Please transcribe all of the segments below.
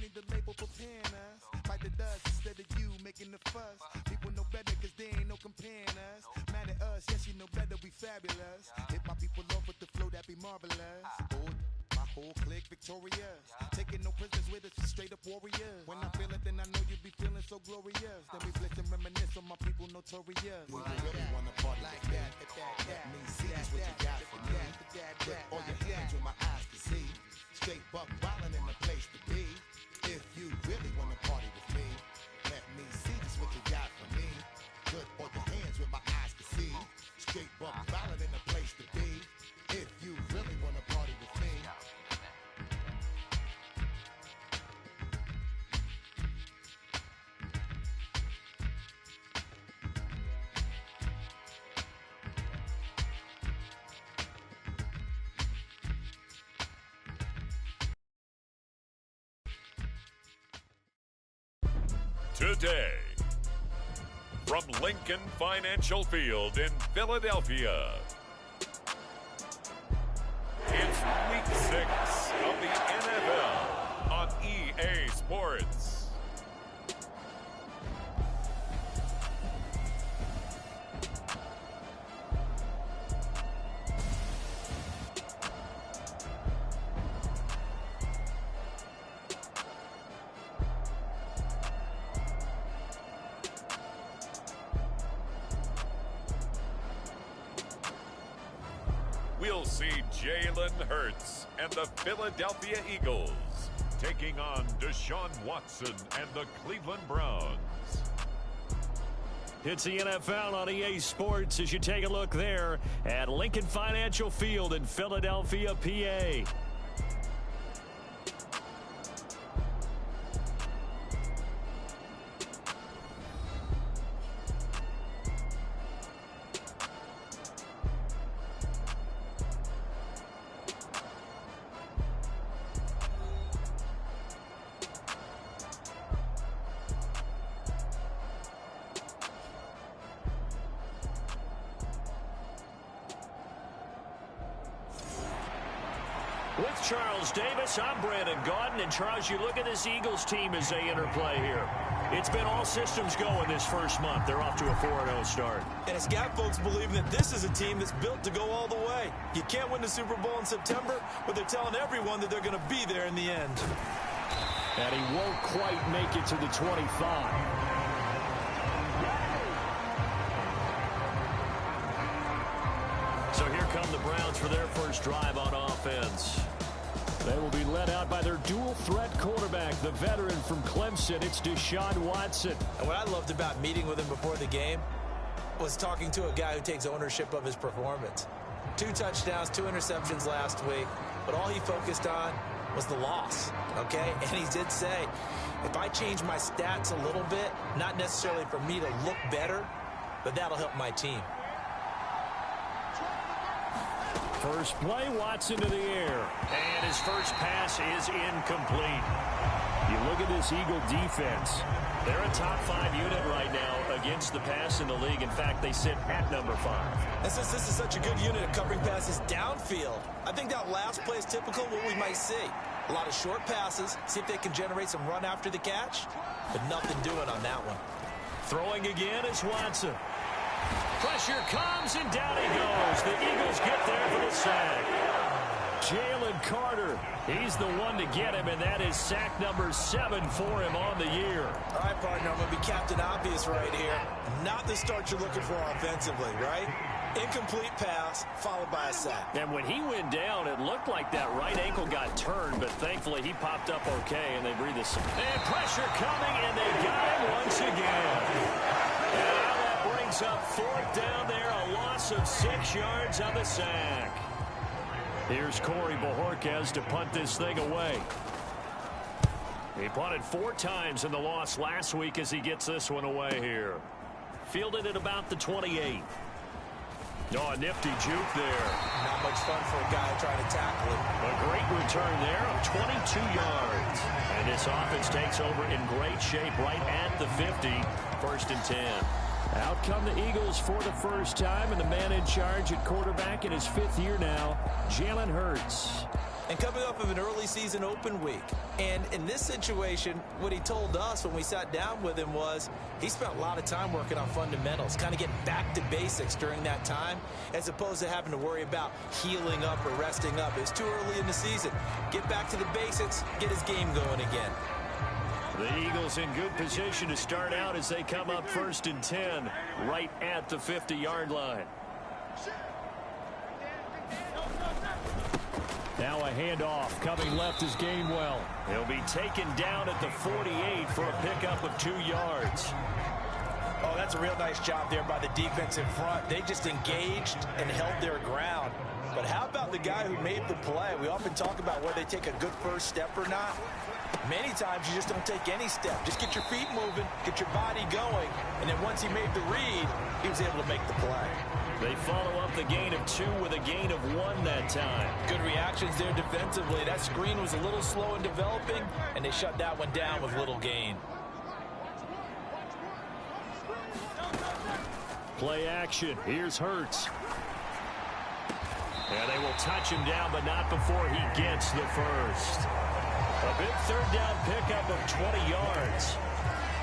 money, the label preparing us. Fight the dust instead of you making the fuss. People know better cause they ain't no comparing us. Mad at us, yes you know better, we fabulous. Hit my people off with the flow that be marvelous. My whole clique victorious. Taking no prisoners with us, straight up warriors. When I feel it, then I know you be feeling so glorious. Then we flex and reminisce on my people notorious. We really wanna party like that. Let me see just what you got for me. Put all your hands where my eyes can see. Straight buck wildin' in the place to be. If you really wanna party with me, let me see just what you got for me. Put all your hands where my eyes can see. Straight buck wildin' in the place to be. If you really wanna party with me. Today, from Lincoln Financial Field in Philadelphia, it's Week 6 of the NFL on EA Sports. We'll see Jalen Hurts and the Philadelphia Eagles taking on Deshaun Watson and the Cleveland Browns. It's the NFL on EA Sports as you take a look there at Lincoln Financial Field in Philadelphia, PA. With Charles Davis, I'm Brandon Gaudin. And Charles, you look at this Eagles team as they enter play here. It's been all systems go in this first month. They're off to a 4-0 start. And it's got folks believing that this is a team that's built to go all the way. You can't win the Super Bowl in September, but they're telling everyone that they're going to be there in the end. And he won't quite make it to the 25. So here come the Browns for their first drive on offense. They will be led out by their dual-threat quarterback, the veteran from Clemson. It's Deshaun Watson. And what I loved about meeting with him before the game was talking to a guy who takes ownership of his performance. 2 touchdowns, 2 interceptions last week, but all he focused on was the loss, okay? And he did say, if I change my stats a little bit, not necessarily for me to look better, but that'll help my team. First play, Watson to the air. And his first pass is incomplete. You look at this Eagle defense. They're a top 5 unit right now against the pass in the league. In fact, they sit at number 5. And since this is such a good unit of covering passes downfield, I think that last play is typical of what we might see. A lot of short passes, see if they can generate some run after the catch, but nothing doing on that one. Throwing again is Watson. Pressure comes, and down he goes. The Eagles get there for the sack. Jalen Carter, he's the one to get him, and that is sack number 7 for him on the year. All right, partner, I'm going to be Captain Obvious right here. Not the start you're looking for offensively, right? Incomplete pass, followed by a sack. And when he went down, it looked like that right ankle got turned, but thankfully he popped up okay, and they breathed a sigh. And pressure coming, and they got him once again. And now that brings up 4th down there, a loss of 6 yards on the sack. Here's Corey Bojorquez to punt this thing away. He punted 4 times in the loss last week as he gets this one away here. Fielded at about the 28. Oh, a nifty juke there. Not much fun for a guy trying to tackle him. A great return there of 22 yards. And this offense takes over in great shape right at the 50. 1st and 10. Out come the Eagles for the first time, and the man in charge at quarterback in his 5th year now, Jalen Hurts. and coming off of an early season open week. And in this situation, what he told us when we sat down with him was he spent a lot of time working on fundamentals, kind of getting back to basics during that time, as opposed to having to worry about healing up or resting up. It's too early in the season. Get back to the basics, get his game going again. The Eagles in good position to start out as they come up 1st and 10, right at the 50-yard line. Now a handoff coming left is Gainwell. He'll be taken down at the 48 for a pickup of 2 yards. Oh, that's a real nice job there by the defense in front. They just engaged and held their ground. But how about the guy who made the play? We often talk about whether they take a good first step or not. Many times you just don't take any step. Just get your feet moving, get your body going, and then once he made the read, he was able to make the play. They follow up the gain of 2 with a gain of 1 that time. Good reactions there defensively. That screen was a little slow in developing, and they shut that one down with little gain. Play action. Here's Hurts. And they will touch him down, but not before he gets the first. A big 3rd down pickup of 20 yards.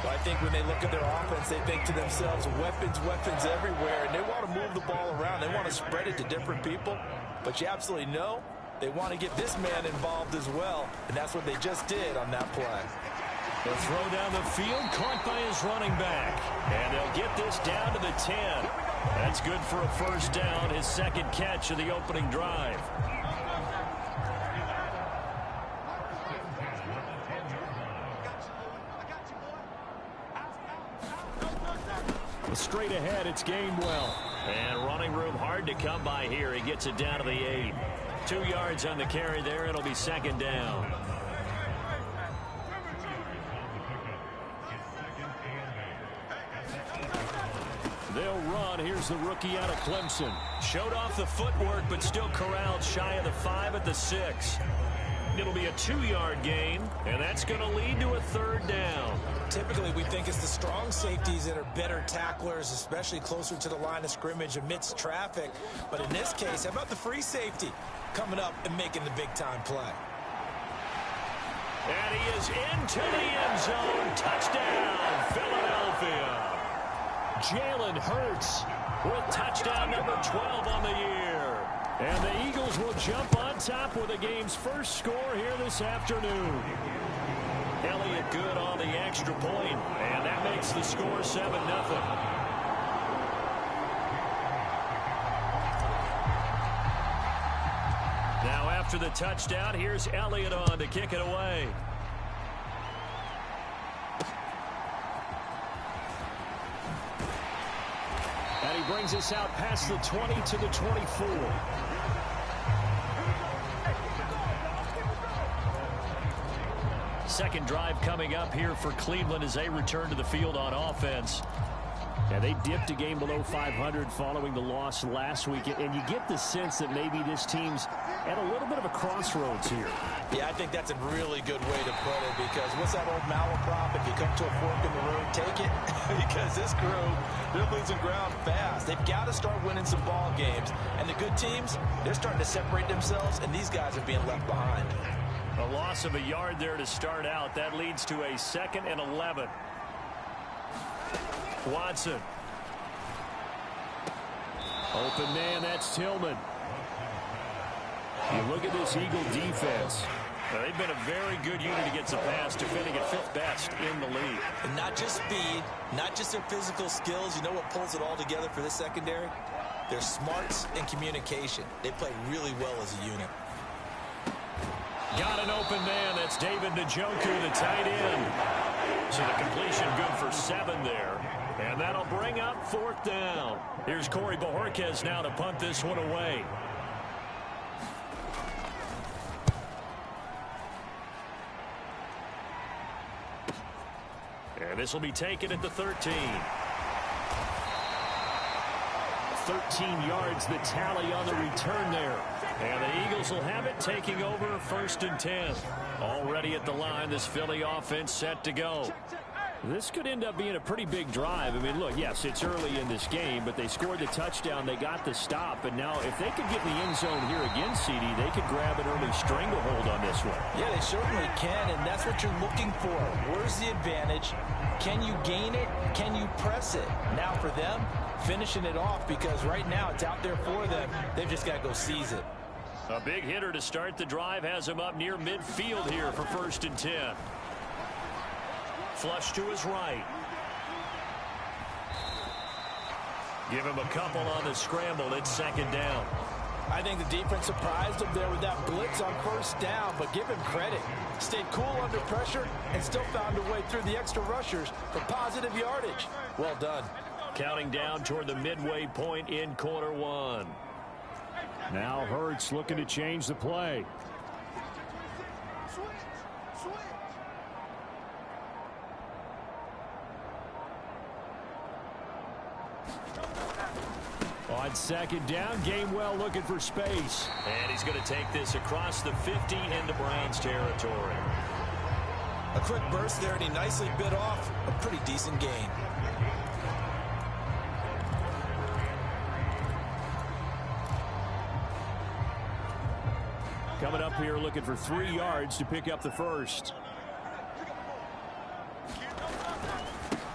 Well, I think when they look at their offense, they think to themselves, weapons, weapons everywhere, and they want to move the ball around. They want to spread it to different people, but you absolutely know they want to get this man involved as well, and that's what they just did on that play. The throw down the field, caught by his running back, and they'll get this down to the 10. That's good for a 1st down, his 2nd catch of the opening drive. Straight ahead, it's Gainwell. And running room hard to come by here. He gets it down to the 8. 2 yards on the carry there. It'll be 2nd down. They'll run. Here's the rookie out of Clemson. Showed off the footwork, but still corralled shy of the 5 at the 6. It'll be a 2-yard gain, and that's going to lead to a 3rd down. Typically, we think it's the strong safeties that are better tacklers, especially closer to the line of scrimmage amidst traffic. But in this case, how about the free safety coming up and making the big-time play? And he is into the end zone. Touchdown, Philadelphia. Jalen Hurts with touchdown number 12 on the year. And the Eagles will jump on top with the game's first score here this afternoon. Elliott good on the extra point, and that makes the score 7-0. Now after the touchdown, here's Elliott on to kick it away. And he brings us out past the 20 to the 24. Second drive coming up here for Cleveland as they return to the field on offense. Yeah, they dipped a game below 500 following the loss last week, and you get the sense that maybe this team's at a little bit of a crossroads here. Yeah, I think that's a really good way to put it, because what's that old malaprop? If you come to a fork in the road, take it. Because this crew, they're losing ground fast. They've got to start winning some ball games. And the good teams, they're starting to separate themselves, and these guys are being left behind. A loss of a yard there to start out. That leads to a 2nd and 11. Watson. Open man, that's Tillman. You look at this Eagle defense. Well, they've been a very good unit against the pass, defending at 5th best in the league. And not just speed, not just their physical skills. You know what pulls it all together for this secondary? Their smarts and communication. They play really well as a unit. Got an open man. That's David Njoku, the tight end. So the completion good for 7 there. And that'll bring up 4th down. Here's Corey Bojorquez now to punt this one away. And this will be taken at the 13. 13 yards, the tally on the return there. And the Eagles will have it, taking over 1st and 10. Already at the line, this Philly offense set to go. This could end up being a pretty big drive. I mean, look, yes, it's early in this game, but they scored the touchdown. They got the stop. And now if they could get in the end zone here again, CD, they could grab an early stranglehold on this one. Yeah, they certainly can, and that's what you're looking for. Where's the advantage? Can you gain it? Can you press it? Now for them, finishing it off, because right now it's out there for them. They've just got to go seize it. A big hitter to start the drive has him up near midfield here for 1st and 10. Flush to his right. Give him a couple on the scramble. It's 2nd down. I think the defense surprised him there with that blitz on 1st down, but give him credit. Stayed cool under pressure and still found a way through the extra rushers for positive yardage. Well done. Counting down toward the midway point in quarter 1. Now Hurts looking to change the play. On 2nd down, Gainwell looking for space. And he's going to take this across the 50 into Browns territory. A quick burst there, and he nicely bit off a pretty decent gain. Coming up here looking for 3 yards to pick up the first.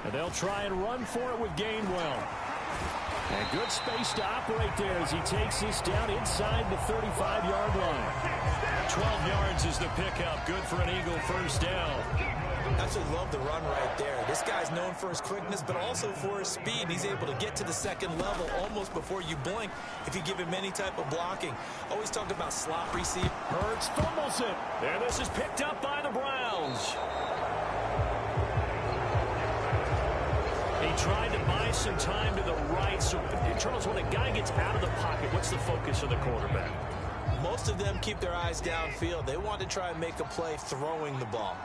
And they'll try and run for it with Gainwell. And good space to operate there as he takes this down inside the 35-yard line. 12 yards is the pickup. Good for an Eagle first down. Absolutely love the run right there. This guy's known for his quickness, but also for his speed. He's able to get to the 2nd level almost before you blink if you give him any type of blocking. Always talk about slot receive. Hurts fumbles it. And this is picked up by the Browns. He tried to buy some time to the right. So, Charles, when a guy gets out of the pocket, what's the focus of the quarterback? Most of them keep their eyes downfield. They want to try and make a play throwing the ball.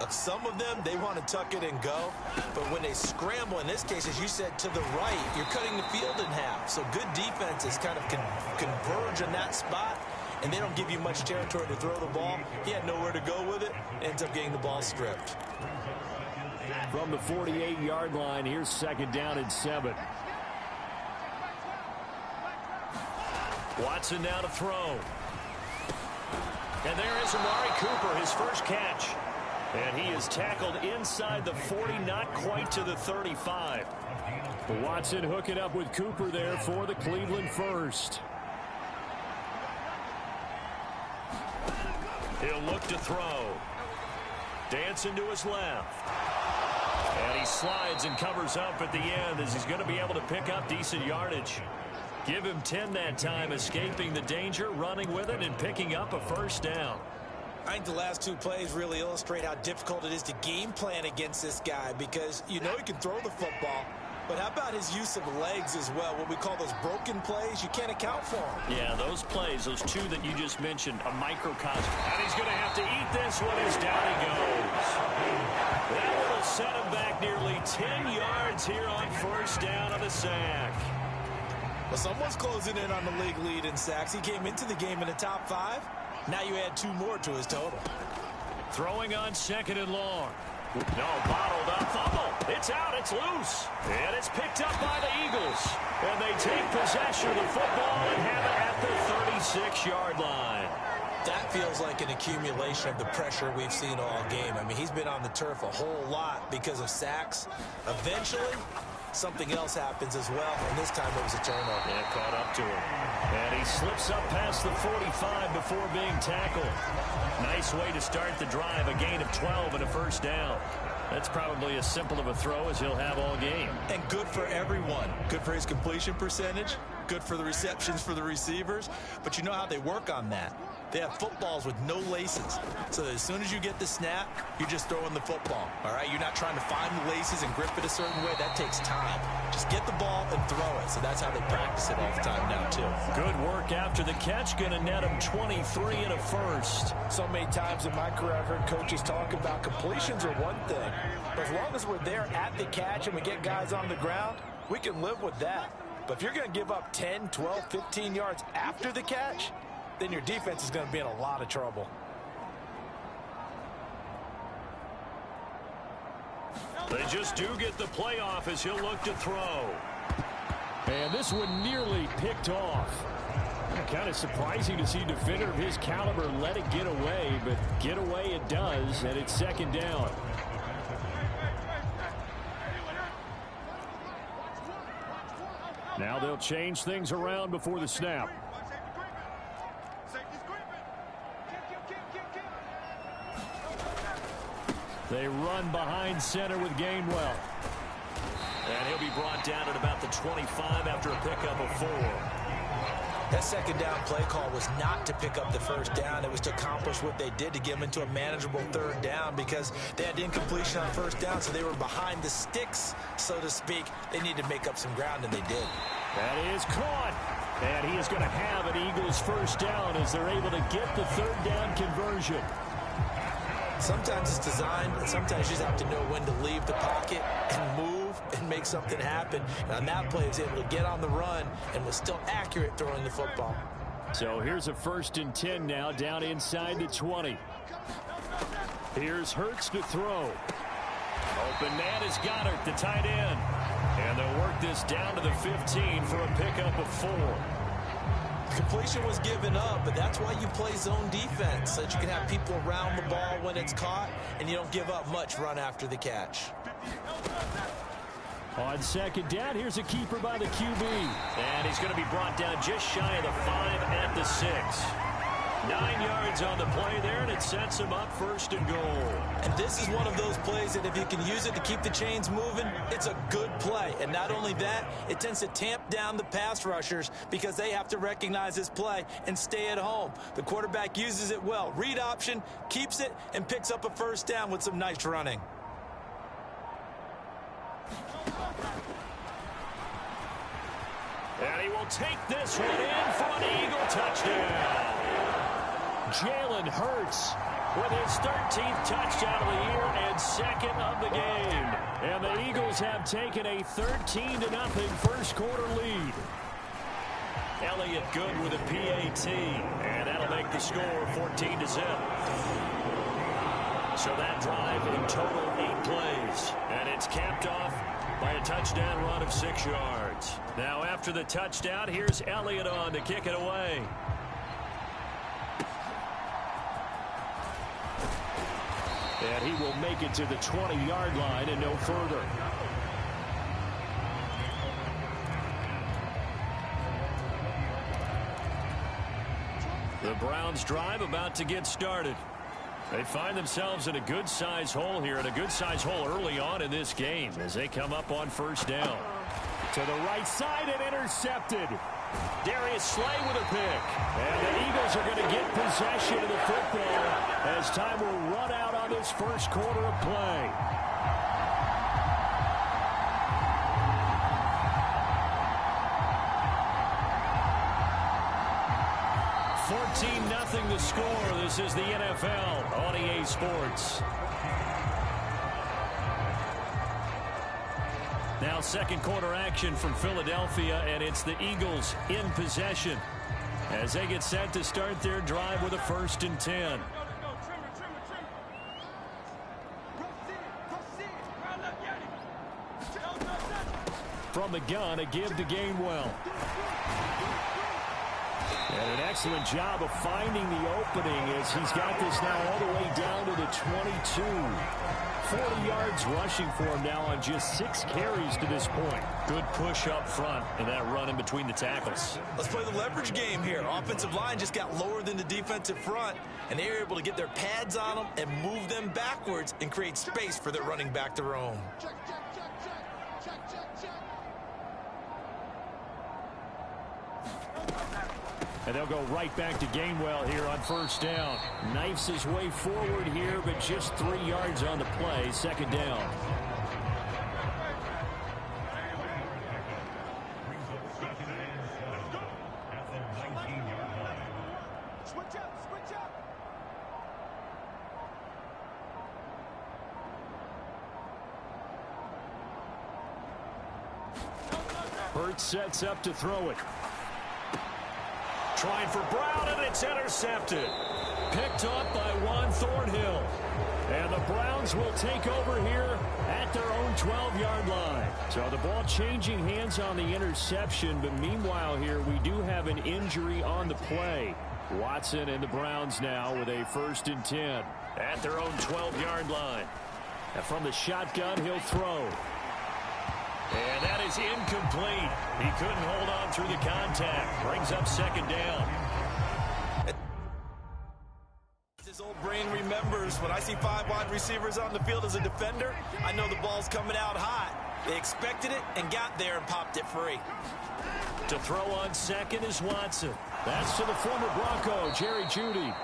Some of them, they want to tuck it and go. But when they scramble, in this case, as you said, to the right, you're cutting the field in half. So good defenses kind of converge in that spot, and they don't give you much territory to throw the ball. He had nowhere to go with it, ends up getting the ball stripped. From the 48-yard line, here's 2nd down and 7. Watson now to throw. And there is Amari Cooper, his first catch. And he is tackled inside the 40, not quite to the 35. Watson hooking up with Cooper there for the Cleveland first. He'll look to throw. Dancing to his left. And he slides and covers up at the end as he's going to be able to pick up decent yardage. Give him 10 that time, escaping the danger, running with it, and picking up a first down. I think the last 2 plays really illustrate how difficult it is to game plan against this guy, because you know he can throw the football, but how about his use of legs as well? What we call those broken plays, you can't account for them. Yeah, those plays, those 2 that you just mentioned, a microcosm. And he's going to have to eat this one as down he goes. That will set him back nearly 10 yards here on first down on a sack. Well, someone's closing in on the league lead in sacks. He came into the game in the top 5. Now you add 2 more to his total. Throwing on 2nd and long. No, bottled up. Fumble. It's out. It's loose. And it's picked up by the Eagles. And they take possession of the football and have it at the 36-yard line. That feels like an accumulation of the pressure we've seen all game. I mean, he's been on the turf a whole lot because of sacks. Eventually, something else happens as well, and this time it was a turnover. Yeah, caught up to him. And he slips up past the 45 before being tackled. Nice way to start the drive, a gain of 12 and a first down. That's probably as simple of a throw as he'll have all game. And good for everyone. Good for his completion percentage, good for the receptions for the receivers, but you know how they work on that. They have footballs with no laces, so that as soon as you get the snap, you're just throwing the football, all right? You're not trying to find the laces and grip it a certain way. That takes time. Just get the ball and throw it, so that's how they practice it all the time now, too. Good work after the catch, going to net him 23 and a first. So many times in my career, I've heard coaches talk about completions are one thing, but as long as we're there at the catch and we get guys on the ground, we can live with that. But if you're going to give up 10, 12, 15 yards after the catch, then your defense is going to be in a lot of trouble. They just do get the play off as he'll look to throw. And this one nearly picked off. Kind of surprising to see a defender of his caliber let it get away, but get away it does, and it's second down. Now they'll change things around before the snap. They run behind center with Gainwell. And he'll be brought down at about the 25 after a pickup of 4. That second down play call was not to pick up the first down. It was to accomplish what they did to get them into a manageable third down because they had incompletion on first down, so they were behind the sticks, so to speak. They needed to make up some ground, and they did. That is caught. And he is going to have an Eagles first down as they're able to get the third down conversion. Sometimes it's designed, and sometimes you just have to know when to leave the pocket and move and make something happen. And on that play, he was able to get on the run and was still accurate throwing the football. So here's a 1st and 10 now, down inside the 20. Here's Hurts to throw. Open man is Goddard, the tight end. And they'll work this down to the 15 for a pickup of 4. Completion was given up, but that's why you play zone defense, so that you can have people around the ball when it's caught, and you don't give up much run after the catch. On second down, here's a keeper by the QB. And he's going to be brought down just shy of the 5 at the 6. 9 yards on the play there, and it sets him up 1st and goal. And this is one of those plays that if you can use it to keep the chains moving, it's a good play. And not only that, it tends to tamp down the pass rushers because they have to recognize this play and stay at home. The quarterback uses it well. Read option, keeps it, and picks up a first down with some nice running. And he will take this one in for an Eagle touchdown. Jalen Hurts with his 13th touchdown of the year and 2nd of the game. And the Eagles have taken a 13-0 first quarter lead. Elliott good with a PAT, and that'll make the score 14-0. So that drive in total 8 plays, and it's capped off by a touchdown run of 6 yards. Now after the touchdown, here's Elliott on to kick it away. And he will make it to the 20-yard line and no further. The Browns drive about to get started. They find themselves in a good-sized hole here, and a good-sized hole early on in this game as they come up on 1st down. To the right side and intercepted. Darius Slay with a pick. And the Eagles are going to get possession of the football as time will run out on this first quarter of play. Nothing the score. This is the NFL on EA Sports. Now second quarter action from Philadelphia, and it's the Eagles in possession as they get set to start their drive with a 1st and 10. From the gun, a give to Gainwell. And an excellent job of finding the opening as he's got this now all the way down to the 22. 40 yards rushing for him now on just 6 carries to this point. Good push up front and that run in between the tackles. Let's play the leverage game here. Offensive line just got lower than the defensive front, and they were able to get their pads on them and move them backwards and create space for their running back to roam. And they'll go right back to Gainwell here on 1st down. Knifes his way forward here, but just 3 yards on the play. 2nd down. Hurts sets up to throw it. Trying for Brown, and it's intercepted. Picked up by Juan Thornhill. And And the Browns will take over here at their own 12-yard line. So the ball changing hands on the interception, but meanwhile here we do have an injury on the play. Watson and the Browns now with a 1st and 10 at their own 12-yard line. And from the shotgun, he'll throw. And that is incomplete. He couldn't hold on through the contact. Brings up 2nd down. His old brain remembers when I see 5 wide receivers on the field as a defender, I know the ball's coming out hot. They expected it and got there and popped it free. To throw on 2nd is Watson. That's to the former Bronco, Jerry Jeudy.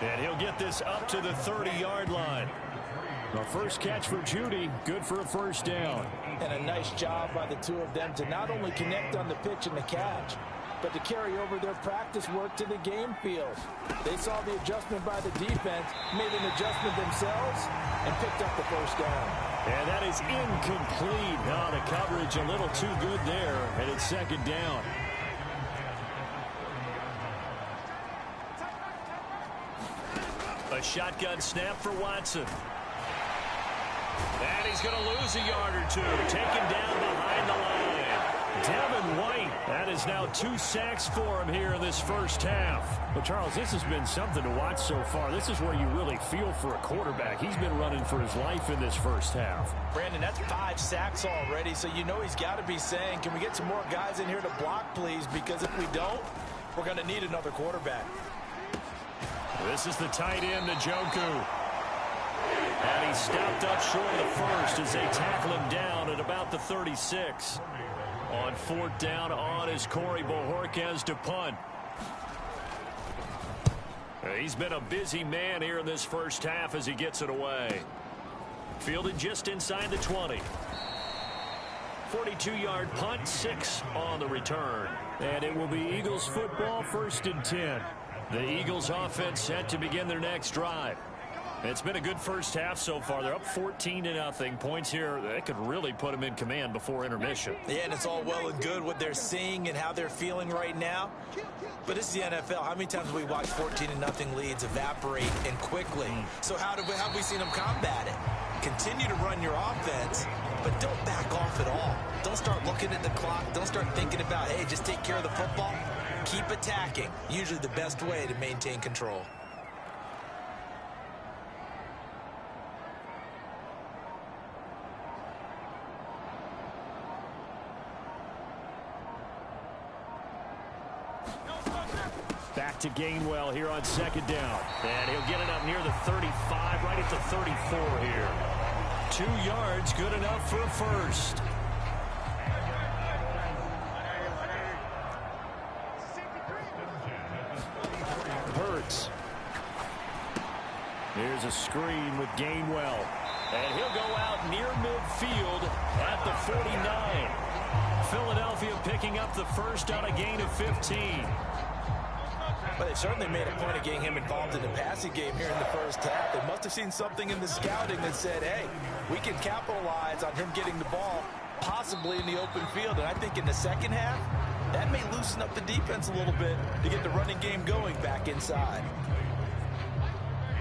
And he'll get this up to the 30-yard line. The first catch for Jeudy, good for a 1st down. And a nice job by the two of them to not only connect on the pitch and the catch, but to carry over their practice work to the game field. They saw the adjustment by the defense, made an adjustment themselves, and picked up the 1st down. And that is incomplete. Now the coverage a little too good there, and it's 2nd down. A shotgun snap for Watson. And he's going to lose a yard or two. Taken down behind the line. Devin White, that is now 2 sacks for him here in this first half. Well, Charles, this has been something to watch so far. This is where you really feel for a quarterback. He's been running for his life in this first half. Brandon, that's 5 sacks already, so you know he's got to be saying, can we get some more guys in here to block, please? Because if we don't, we're going to need another quarterback. This is the tight end, Njoku. And he stopped up short of the 1st as they tackle him down at about the 36. On 4th down on is Corey Bojorquez to punt. He's been a busy man here in this first half as he gets it away. Fielded just inside the 20. 42-yard punt, 6 on the return. And it will be Eagles football, 1st and 10. The Eagles offense set to begin their next drive. It's been a good first half so far. They're up 14-0. Points here, they could really put them in command before intermission. Yeah, and it's all well and good what they're seeing and how they're feeling right now. But this is the NFL. How many times have we watched 14-0 leads evaporate and quickly? So how have we seen them combat it? Continue to run your offense, but don't back off at all. Don't start looking at the clock. Don't start thinking about, hey, just take care of the football. Keep attacking. Usually the best way to maintain control. Back to Gainwell here on 2nd down. And he'll get it up near the 35, right at the 34 here. 2 yards, good enough for a 1st. Hurts. Here's a screen with Gainwell. And he'll go out near midfield at the 49. Philadelphia picking up the 1st on a gain of 15. But they certainly made a point of getting him involved in the passing game here in the first half. They must have seen something in the scouting that said, hey, we can capitalize on him getting the ball possibly in the open field. And I think in the second half, that may loosen up the defense a little bit to get the running game going back inside.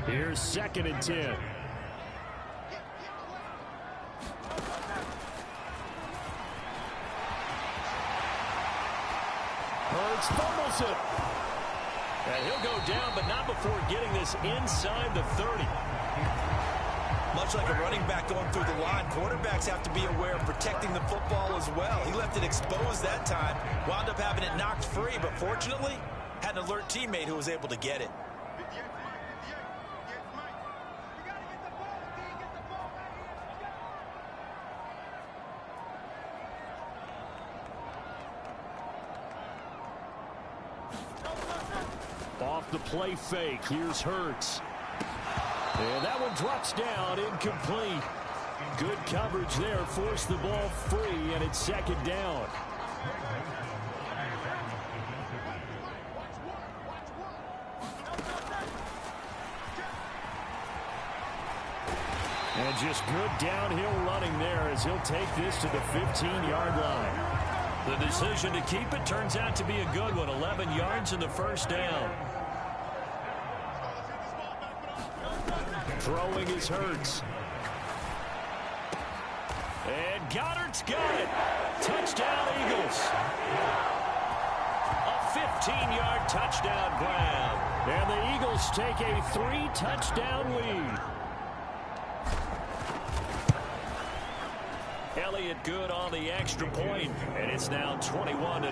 Here's 2nd and 10. Hurts fumbles it. And he'll go down, but not before getting this inside the 30. Much like a running back going through the line, quarterbacks have to be aware of protecting the football as well. He left it exposed that time, wound up having it knocked free, but fortunately, had an alert teammate who was able to get it. Off the play fake, here's Hurts. And that one drops down, incomplete. Good coverage there, forced the ball free, and it's 2nd down. And just good downhill running there as he'll take this to the 15-yard line. The decision to keep it turns out to be a good one. 11 yards in the 1st down. Throwing is Hurts. And Goddard's got it. Touchdown, Eagles. A 15-yard touchdown grab. And the Eagles take a 3-touchdown lead. Elliott good on the extra point, and it's now 21-0.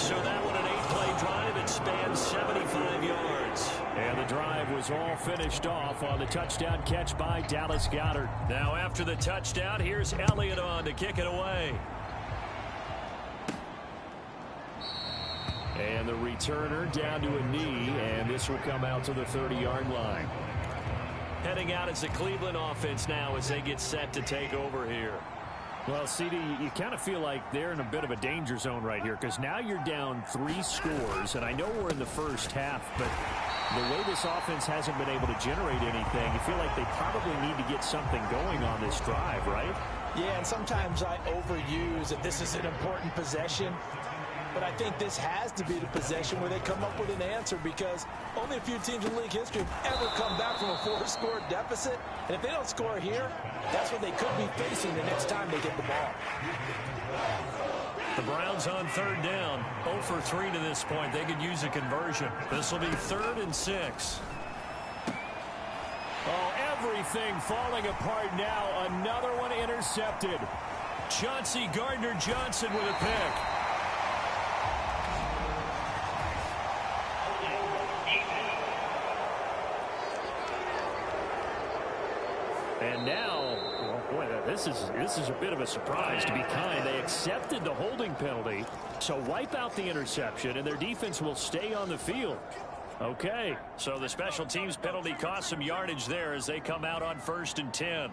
So that one an 8-play drive. It spans 75 yards. And the drive was all finished off on the touchdown catch by Dallas Goedert. Now after the touchdown, here's Elliott on to kick it away. And the returner down to a knee, and this will come out to the 30-yard line. Heading out as the Cleveland offense now as they get set to take over here. Well, CD, you kind of feel like they're in a bit of a danger zone right here because now you're down 3 scores, and I know we're in the first half, but the way this offense hasn't been able to generate anything, you feel like they probably need to get something going on this drive, right? Yeah, and sometimes I overuse that this is an important possession. But I think this has to be the possession where they come up with an answer because only a few teams in league history have ever come back from a 4-score deficit. And if they don't score here, that's what they could be facing the next time they get the ball. The Browns on 3rd down. 0 for 3 to this point. They could use a conversion. This will be 3rd and 6. Oh, everything falling apart now. Another one intercepted. Chauncey Gardner-Johnson with a pick. And now, well, boy, this is a bit of a surprise, to be kind. They accepted the holding penalty, so wipe out the interception, and their defense will stay on the field. Okay, so the special teams penalty cost some yardage there as they come out on 1st and 10.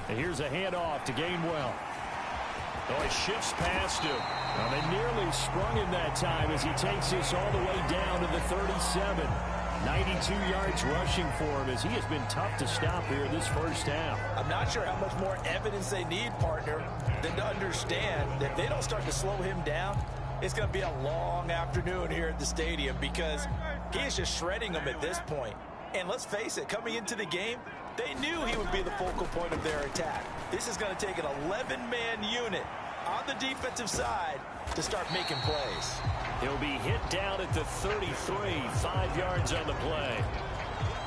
And here's a handoff to Gainwell. Oh, he shifts past him. Well, they nearly sprung him that time as he takes this all the way down to the 37. 92 yards rushing for him as he has been tough to stop here this first half. I'm not sure how much more evidence they need, partner, than to understand that if they don't start to slow him down, it's going to be a long afternoon here at the stadium because he is just shredding them at this point. And let's face it, coming into the game, they knew he would be the focal point of their attack. This is going to take an 11-man unit on the defensive side to start making plays. He'll be hit down at the 33, 5 yards on the play.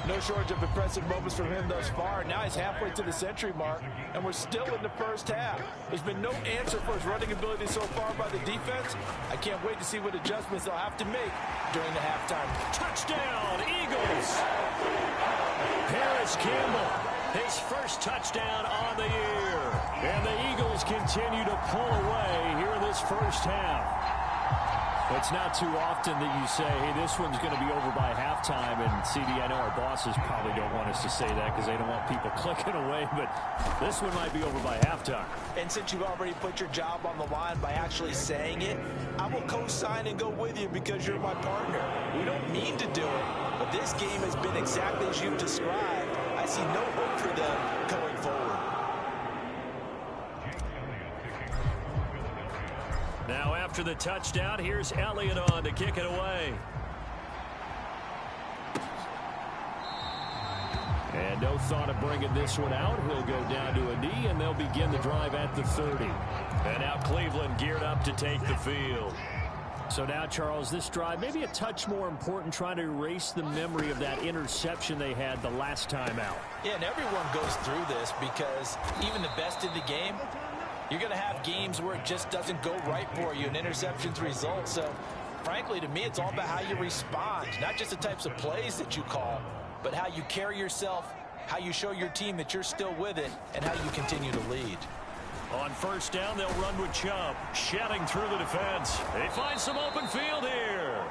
No shortage of impressive moments from him thus far. Now he's halfway to the century mark, and we're still in the first half. There's been no answer for his running ability so far by the defense. I can't wait to see what adjustments they'll have to make during the halftime. Touchdown, Eagles! Paris Campbell, his first touchdown on the year. And the Eagles continue to pull away here in this first half. It's not too often that you say, hey, this one's going to be over by halftime. And, CD, I know our bosses probably don't want us to say that because they don't want people clicking away. But this one might be over by halftime. And since you've already put your job on the line by actually saying it, I will co-sign and go with you because you're my partner. We don't mean to do it, but this game has been exactly as you've described. I see no hope for them going forward. Now after the touchdown, here's Elliott on to kick it away. And no thought of bringing this one out. He'll go down to a knee, and they'll begin the drive at the 30. And now Cleveland geared up to take the field. So now, Charles, this drive maybe a touch more important, trying to erase the memory of that interception they had the last time out. Yeah, and everyone goes through this because even the best in the game, you're going to have games where it just doesn't go right for you and interceptions result. So, frankly, to me, it's all about how you respond, not just the types of plays that you call, but how you carry yourself, how you show your team that you're still with it, and how you continue to lead. On 1st down, they'll run with Chubb, shedding through the defense. They find some open field here.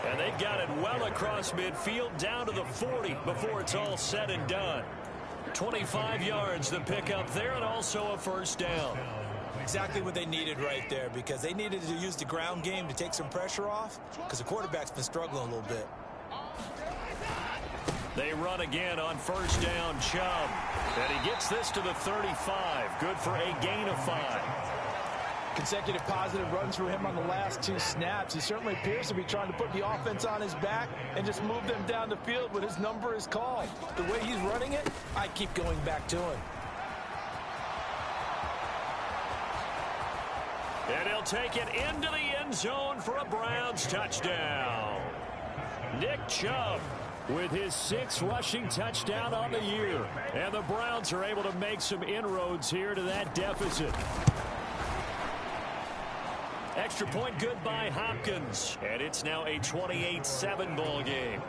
And they've got it well across midfield, down to the 40 before it's all said and done. 25 yards the pickup there, and also a 1st down. Exactly what they needed right there, because they needed to use the ground game to take some pressure off, because the quarterback's been struggling a little bit. They run again on 1st down, Chubb. And he gets this to the 35. Good for a gain of 5. Consecutive positive runs for him on the last 2 snaps. He certainly appears to be trying to put the offense on his back and just move them down the field when his number is called. The way he's running it, I keep going back to him. And he'll take it into the end zone for a Browns touchdown. Nick Chubb with his 6th rushing touchdown on the year. And the Browns are able to make some inroads here to that deficit. Extra point good by Hopkins. And it's now a 28-7 ball game.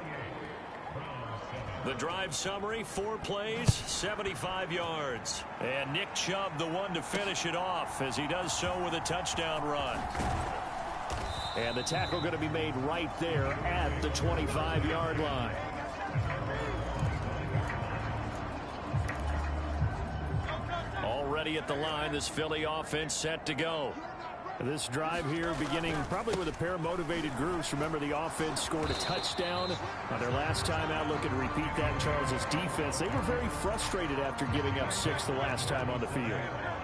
The drive summary, 4 plays, 75 yards. And Nick Chubb the one to finish it off as he does so with a touchdown run. And the tackle going to be made right there at the 25-yard line. Already at the line, this Philly offense set to go. This drive here beginning probably with a pair of motivated groups. Remember, the offense scored a touchdown on their last time out. Looking to repeat that. Charles's defense, they were very frustrated after giving up 6 the last time on the field.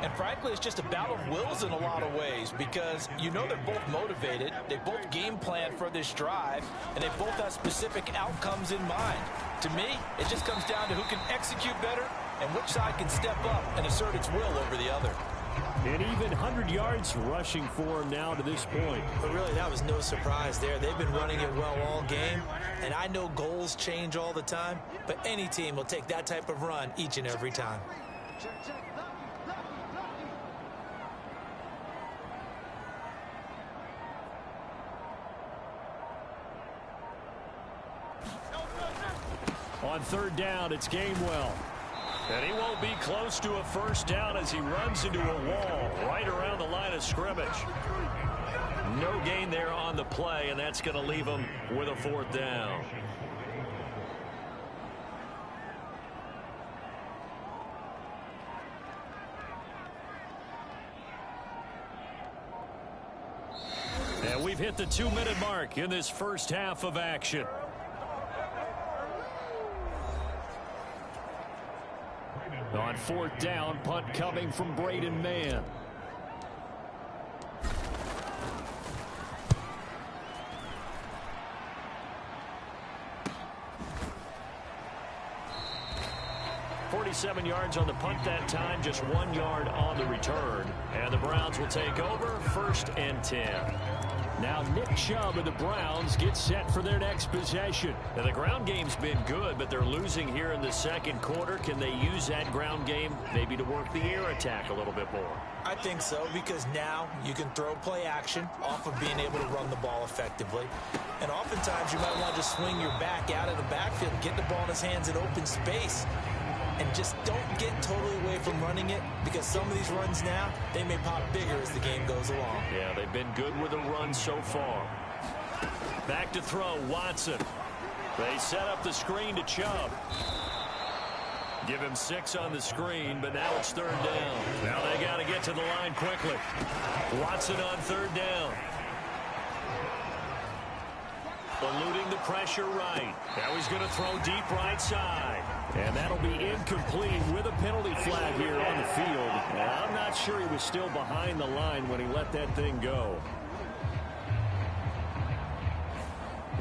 And frankly, it's just a battle of wills in a lot of ways because you know they're both motivated. They both game plan for this drive, and they both have specific outcomes in mind. To me, it just comes down to who can execute better and which side can step up and assert its will over the other. And even 100 yards rushing for him now to this point. But really, that was no surprise there. They've been running it well all game. And I know goals change all the time, but any team will take that type of run each and every time. On 3rd down, it's Gainwell. And he won't be close to a first down as he runs into a wall right around the line of scrimmage. No gain there on the play, and that's going to leave him with a 4th down. And we've hit the 2-minute mark in this first half of action. On 4th down, punt coming from Braden Mann. .47 yards on the punt that time, just 1 yard on the return. And the Browns will take over 1st and 10. Now Nick Chubb of the Browns gets set for their next possession. Now the ground game's been good, but they're losing here in the 2nd quarter. Can they use that ground game maybe to work the air attack a little bit more? I think so, because now you can throw play action off of being able to run the ball effectively. And oftentimes you might want to just swing your back out of the backfield and get the ball in his hands in open space. And just don't get totally away from running it, because some of these runs now, they may pop bigger as the game goes along. Yeah, they've been good with the run so far. Back to throw, Watson. They set up the screen to Chubb. Give him 6 on the screen, but now it's 3rd down. Now they got to get to the line quickly. Watson on 3rd down. Eluding the pressure right. Now he's going to throw deep right side. And that'll be incomplete with a penalty flag here on the field. And I'm not sure he was still behind the line when he let that thing go.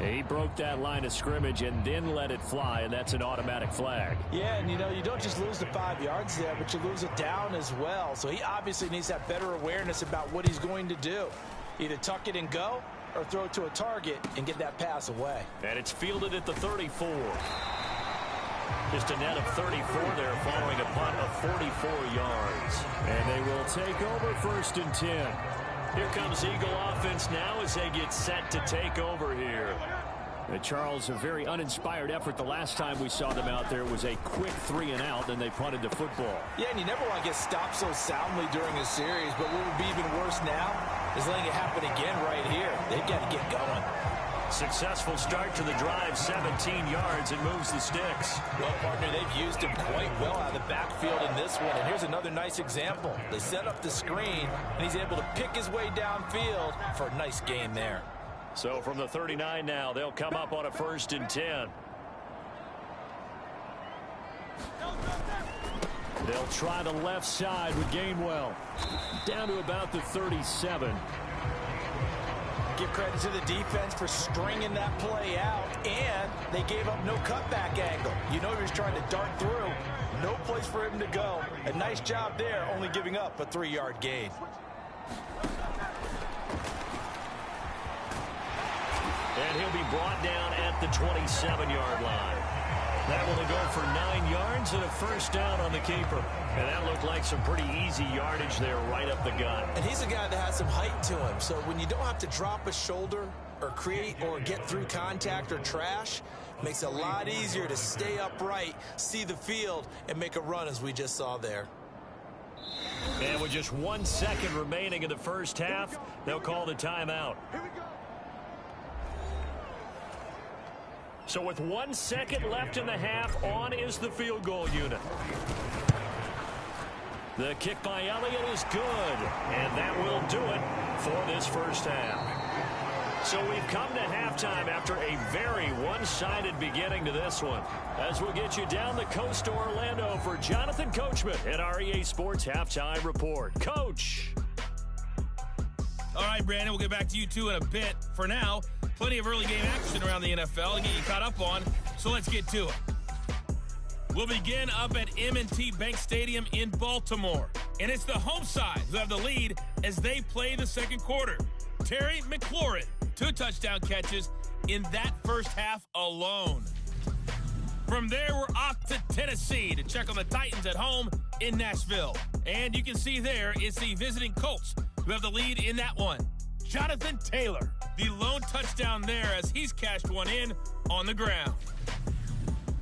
He broke that line of scrimmage and then let it fly, and that's an automatic flag. Yeah, and you know, you don't just lose the 5 yards there, but you lose it down as well. So he obviously needs to have better awareness about what he's going to do. Either tuck it and go, or throw it to a target and get that pass away. And it's fielded at the 34. Just a net of 34 there following a punt of 44 yards. And they will take over 1st and 10. Here comes Eagle offense now as they get set to take over here. And Charles, a very uninspired effort. The last time we saw them out there was a quick 3 and out, then they punted the football. Yeah, and you never want to get stopped so soundly during a series, but what would be even worse now is letting it happen again right here. They've got to get going. Successful start to the drive, 17 yards, and moves the sticks. Well, partner, they've used him quite well out of the backfield in this one, and here's another nice example. They set up the screen, and he's able to pick his way downfield for a nice gain there. So from the 39 now, they'll come up on a 1st and 10. They'll try the left side with Gainwell. Down to about the 37. Give credit to the defense for stringing that play out, and they gave up no cutback angle. You know he was trying to dart through. No place for him to go. A nice job there, only giving up a 3-yard gain. And he'll be brought down at the 27-yard line. That will go for 9 yards and a first down on the keeper. And that looked like some pretty easy yardage there right up the gut. And he's a guy that has some height to him. So when you don't have to drop a shoulder or create or get through contact or trash, makes it a lot easier to stay upright, see the field, and make a run as we just saw there. And with just 1 second remaining in the first half, they'll call the timeout. So with 1 second left in the half, on is the field goal unit. The kick by Elliott is good, and that will do it for this first half. So we've come to halftime after a very one-sided beginning to this one. As we'll get you down the coast to Orlando for Jonathan Coachman at our EA Sports Halftime Report. Coach! All right, Brandon, we'll get back to you, too, in a bit. For now, plenty of early game action around the NFL to get you caught up on, so let's get to it. We'll begin up at M&T Bank Stadium in Baltimore. And it's the home side who have the lead as they play the second quarter. Terry McLaurin, 2 touchdown catches in that first half alone. From there, we're off to Tennessee to check on the Titans at home in Nashville. And you can see there it's the visiting Colts who have the lead in that one. Jonathan Taylor, the lone touchdown there as he's cashed one in on the ground.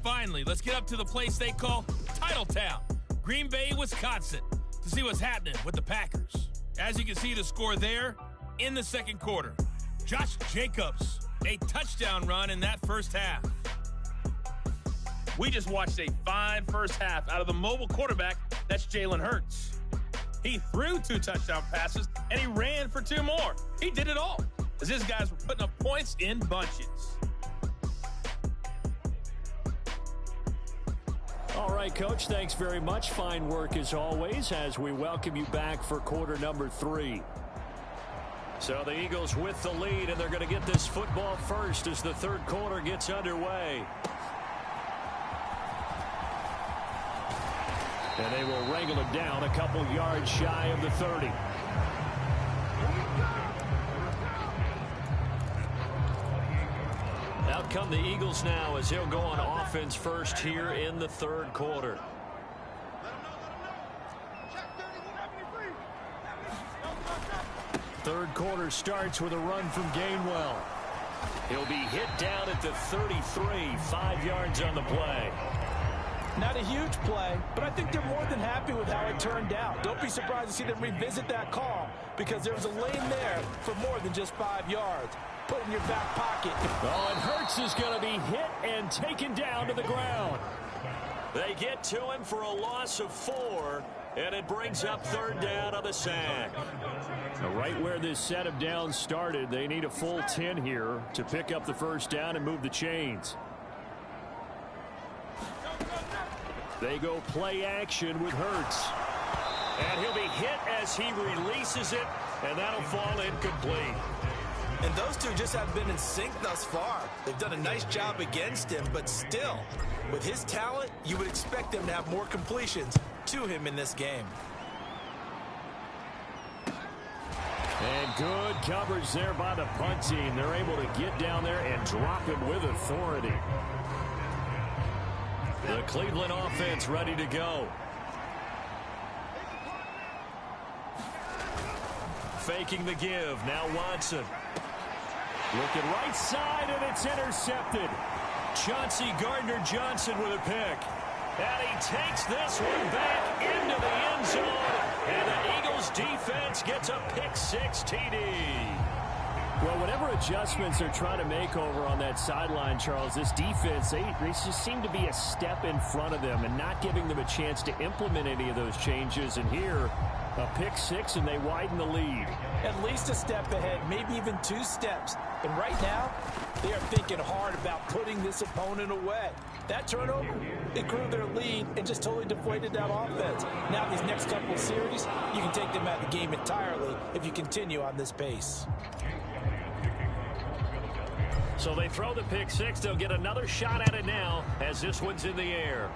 Finally, let's get up to the place they call Titletown, Green Bay, Wisconsin, to see what's happening with the Packers. As you can see the score there in the second quarter. Josh Jacobs, a touchdown run in that first half. We just watched a fine first half out of the mobile quarterback, that's Jalen Hurts. He threw 2 touchdown passes, and he ran for 2 more. He did it all, as his guys were putting up points in bunches. All right, Coach, thanks very much. Fine work as always as we welcome you back for quarter number 3. So the Eagles with the lead, and they're going to get this football first as the third quarter gets underway. And they will wrangle it down a couple yards shy of the 30. Out come the Eagles now as he'll go on offense first here in the third quarter. Third quarter starts with a run from Gainwell. He'll be hit down at the 33, 5 yards on the play. Not a huge play, but I think they're more than happy with how it turned out. Don't be surprised to see them revisit that call because there was a lane there for more than just 5 yards. Put it in your back pocket. Oh, and Hurts is going to be hit and taken down to the ground. They get to him for a loss of 4, and it brings up third down on the sack. Now, right where this set of downs started, they need a full 10 here to pick up the first down and move the chains. They go play action with Hurts. And he'll be hit as he releases it, and that'll fall incomplete. And those two just have been in sync thus far. They've done a nice job against him, but still, with his talent, you would expect them to have more completions to him in this game. And good coverage there by the punt team. They're able to get down there and drop him with authority. The Cleveland offense ready to go. Faking the give. Now Watson. Looking right side, and it's intercepted. Chauncey Gardner-Johnson with a pick. And he takes this one back into the end zone. And the Eagles defense gets a pick-6 TD. Well, whatever adjustments they're trying to make over on that sideline, Charles, this defense, they just seem to be a step in front of them and not giving them a chance to implement any of those changes. And here, a pick-6, and they widen the lead. At least a step ahead, maybe even 2 steps. And right now, They are thinking hard about putting this opponent away. That turnover, it grew their lead and just totally deflated that offense. Now these next couple of series, you can take them out of the game entirely if you continue on this pace. So they throw the pick six. They'll get another shot at it now as this one's in the air.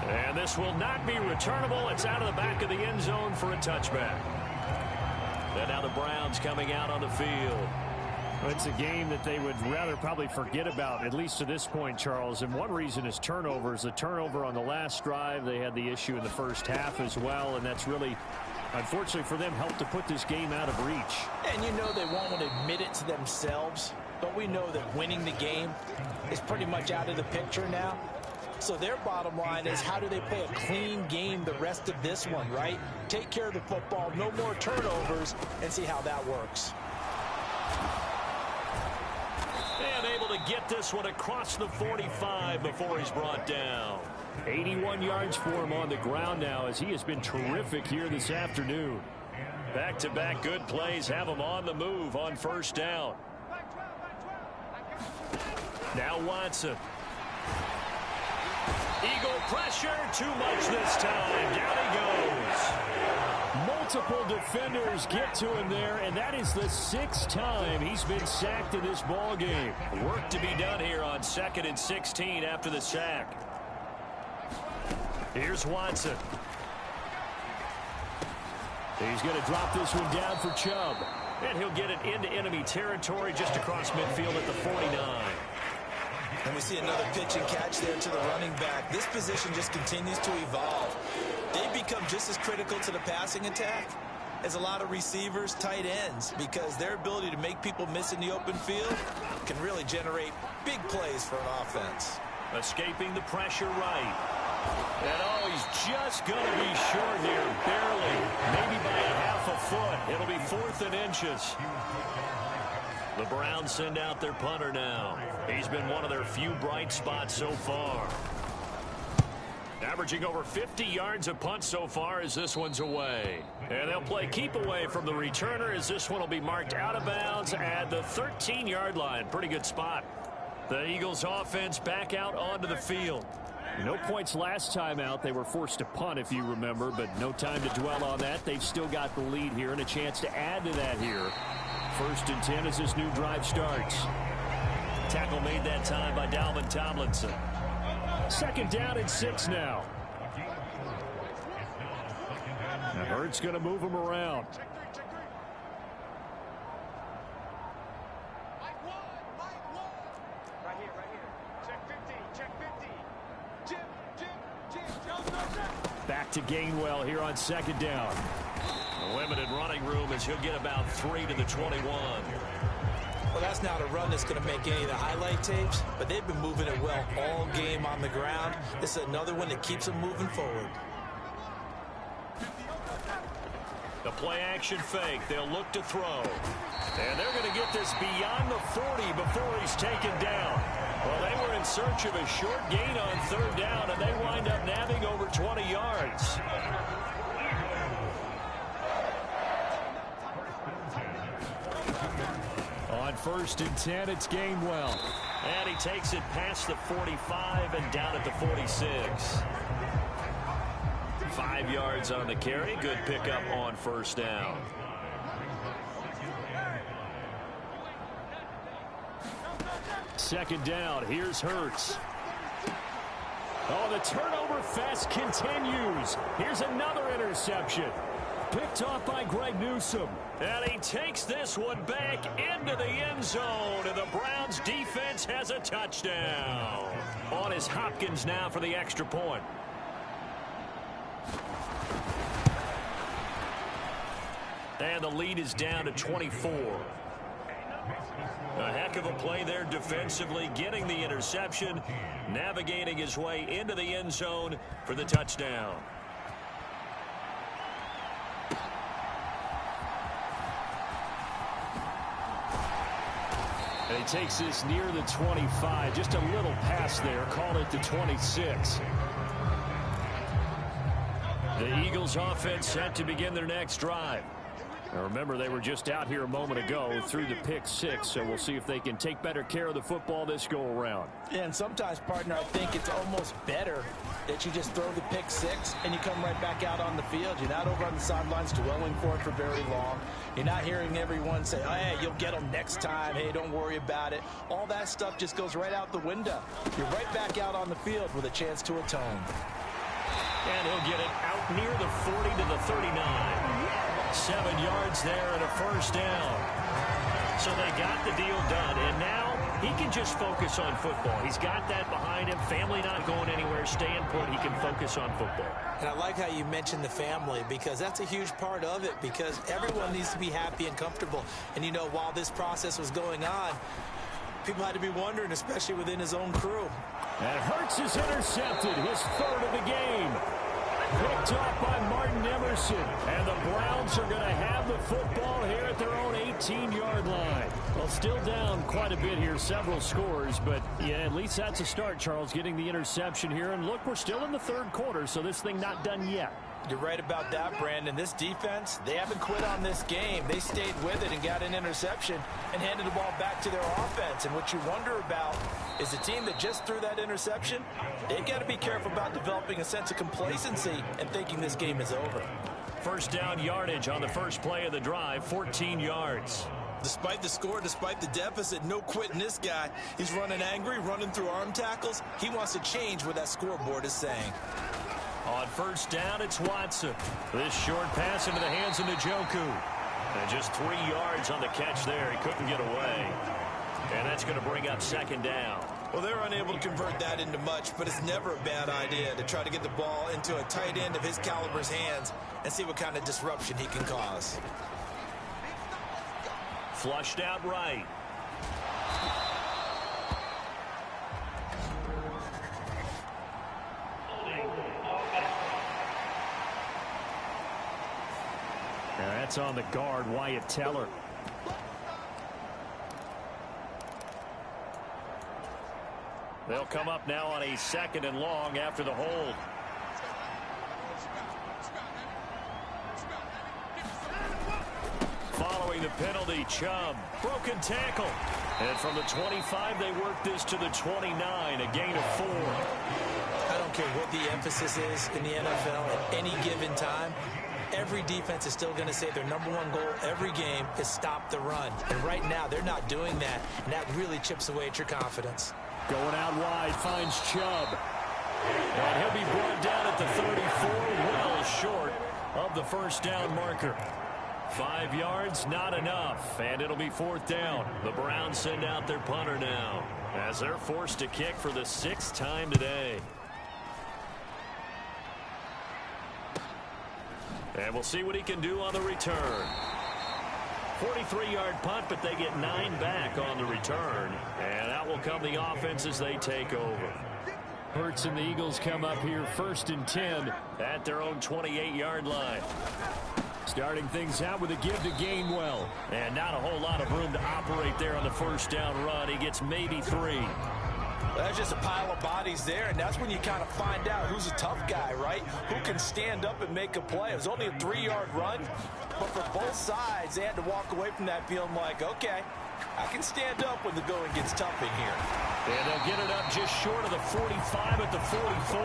And this will not be returnable. It's out of the back of the end zone for a touchback. And now the Browns coming out on the field. It's a game that they would rather probably forget about, at least to this point, Charles. And one reason is turnovers. The turnover on the last drive, they had the issue in the first half as well. And that's really, unfortunately for them, helped to put this game out of reach. And you know they won't want to admit it to themselves. But we know that winning the game is pretty much out of the picture now. So their bottom line is, how do they play a clean game the rest of this one, right? Take care of the football, no more turnovers, and see how that works. And able to get this one across the 45 before he's brought down. 81 yards for him on the ground now, as he has been terrific here this afternoon. Back-to-back good plays have him on the move on first down. Now Watson. Eagle pressure, too much this time. Down he goes. Multiple defenders get to him there, and that is the 6th time he's been sacked in this ball game. Work to be done here on 2nd and 16 after the sack. Here's Watson. He's going to drop this one down for Chubb. And he'll get it into enemy territory just across midfield at the 49. And we see another pitch and catch there to the running back. This position just continues to evolve. They become just as critical to the passing attack as a lot of receivers, tight ends, because their ability to make people miss in the open field can really generate big plays for an offense. Escaping the pressure right. And oh, he's just going to be short here, barely. Maybe by a half a foot. It'll be 4th and inches. The Browns send out their punter now. He's been one of their few bright spots so far. Averaging over 50 yards a punt so far as this one's away. And they'll play keep away from the returner as this one will be marked out of bounds at the 13-yard line. Pretty good spot. The Eagles offense back out onto the field. No points last time out. They were forced to punt, if you remember, but no time to dwell on that. They've still got the lead here and a chance to add to that here. 1st and 10 as this new drive starts. Tackle made that time by Dalvin Tomlinson. 2nd down and 6 now. And Hurts going to move him around. Back to Gainwell here on 2nd down. A limited running room as he'll get about 3 to the 21. Well, that's not a run that's going to make any of the highlight tapes, but they've been moving it well all game on the ground. This is another one that keeps them moving forward. The play-action fake. They'll look to throw. And they're going to get this beyond the 40 before he's taken down. Well, they were in search of a short gain on 3rd down, and they wind up nabbing over 20 yards. On 1st and 10, it's Gainwell. And he takes it past the 45 and down at the 46. 5 yards on the carry. Good pickup on 1st down. Second down. Here's Hurts. Oh, the turnover fest continues. Here's another interception. Picked off by Greg Newsome. And he takes this one back into the end zone. And the Browns defense has a touchdown. On is Hopkins now for the extra point. And the lead is down to 24. A heck of a play there defensively, getting the interception, navigating his way into the end zone for the touchdown. And he takes this near the 25, just a little pass there, call it the 26. The Eagles offense set to begin their next drive. Now remember, they were just out here a moment ago through the pick six, so we'll see if they can take better care of the football this go-around. Yeah, and sometimes, partner, I think it's almost better that you just throw the pick six and you come right back out on the field. You're not over on the sidelines dwelling for it for very long. You're not hearing everyone say, oh, hey, you'll get them next time. Hey, don't worry about it. All that stuff just goes right out the window. You're right back out on the field with a chance to atone. And he'll get it out near the 40 to the 39. 7 yards there and a first down. So they got the deal done, and now he can just focus on football. He's got that behind him. Family not going anywhere, staying put. He can focus on football. And I like how you mentioned the family, because that's a huge part of it, because everyone needs to be happy and comfortable. And, you know, while this process was going on, people had to be wondering, especially within his own crew. And Hurts is intercepted, his third of the game. Picked off by Martin Emerson. And the Browns are going to have the football here at their own 18-yard line. Well, still down quite a bit here, several scores. But, yeah, at least that's a start, Charles, getting the interception here. And, look, we're still in the third quarter, so this thing not done yet. You're right about that, Brandon. This defense, they haven't quit on this game. They stayed with it and got an interception and handed the ball back to their offense. And what you wonder about is the team that just threw that interception, they've got to be careful about developing a sense of complacency and thinking this game is over. First down yardage on the first play of the drive, 14 yards. Despite the score, despite the deficit, no quitting this guy. He's running angry, running through arm tackles. He wants to change what that scoreboard is saying. On first down, it's Watson. This short pass into the hands of Njoku. And just 3 yards on the catch there. He couldn't get away. And that's going to bring up second down. Well, they're unable to convert that into much, but it's never a bad idea to try to get the ball into a tight end of his caliber's hands and see what kind of disruption he can cause. Flushed out right. That's on the guard, Wyatt Teller. They'll come up now on a second and long after the hold. Following the penalty, Chubb. Broken tackle. And from the 25, they work this to the 29, a gain of 4. I don't care what the emphasis is in the NFL at any given time. Every defense is still going to say their #1 goal every game is stop the run. And right now, they're not doing that, and that really chips away at your confidence. Going out wide, finds Chubb. And he'll be brought down at the 34, well short of the first down marker. 5 yards, not enough, and it'll be fourth down. The Browns send out their punter now, as they're forced to kick for the 6th time today. And we'll see what he can do on the return. 43-yard punt, but they get 9 back on the return. And out will come the offense as they take over. Hurts and the Eagles come up here 1st and 10 at their own 28-yard line. Starting things out with a give to Gainwell. And not a whole lot of room to operate there on the first down run. He gets maybe 3. That's just a pile of bodies there, and that's when you kind of find out who's a tough guy, right? Who can stand up and make a play. It was only a 3-yard run, but for both sides, they had to walk away from that feeling like, okay, I can stand up when the going gets tough in here. And they'll get it up just short of the 45 at the 44.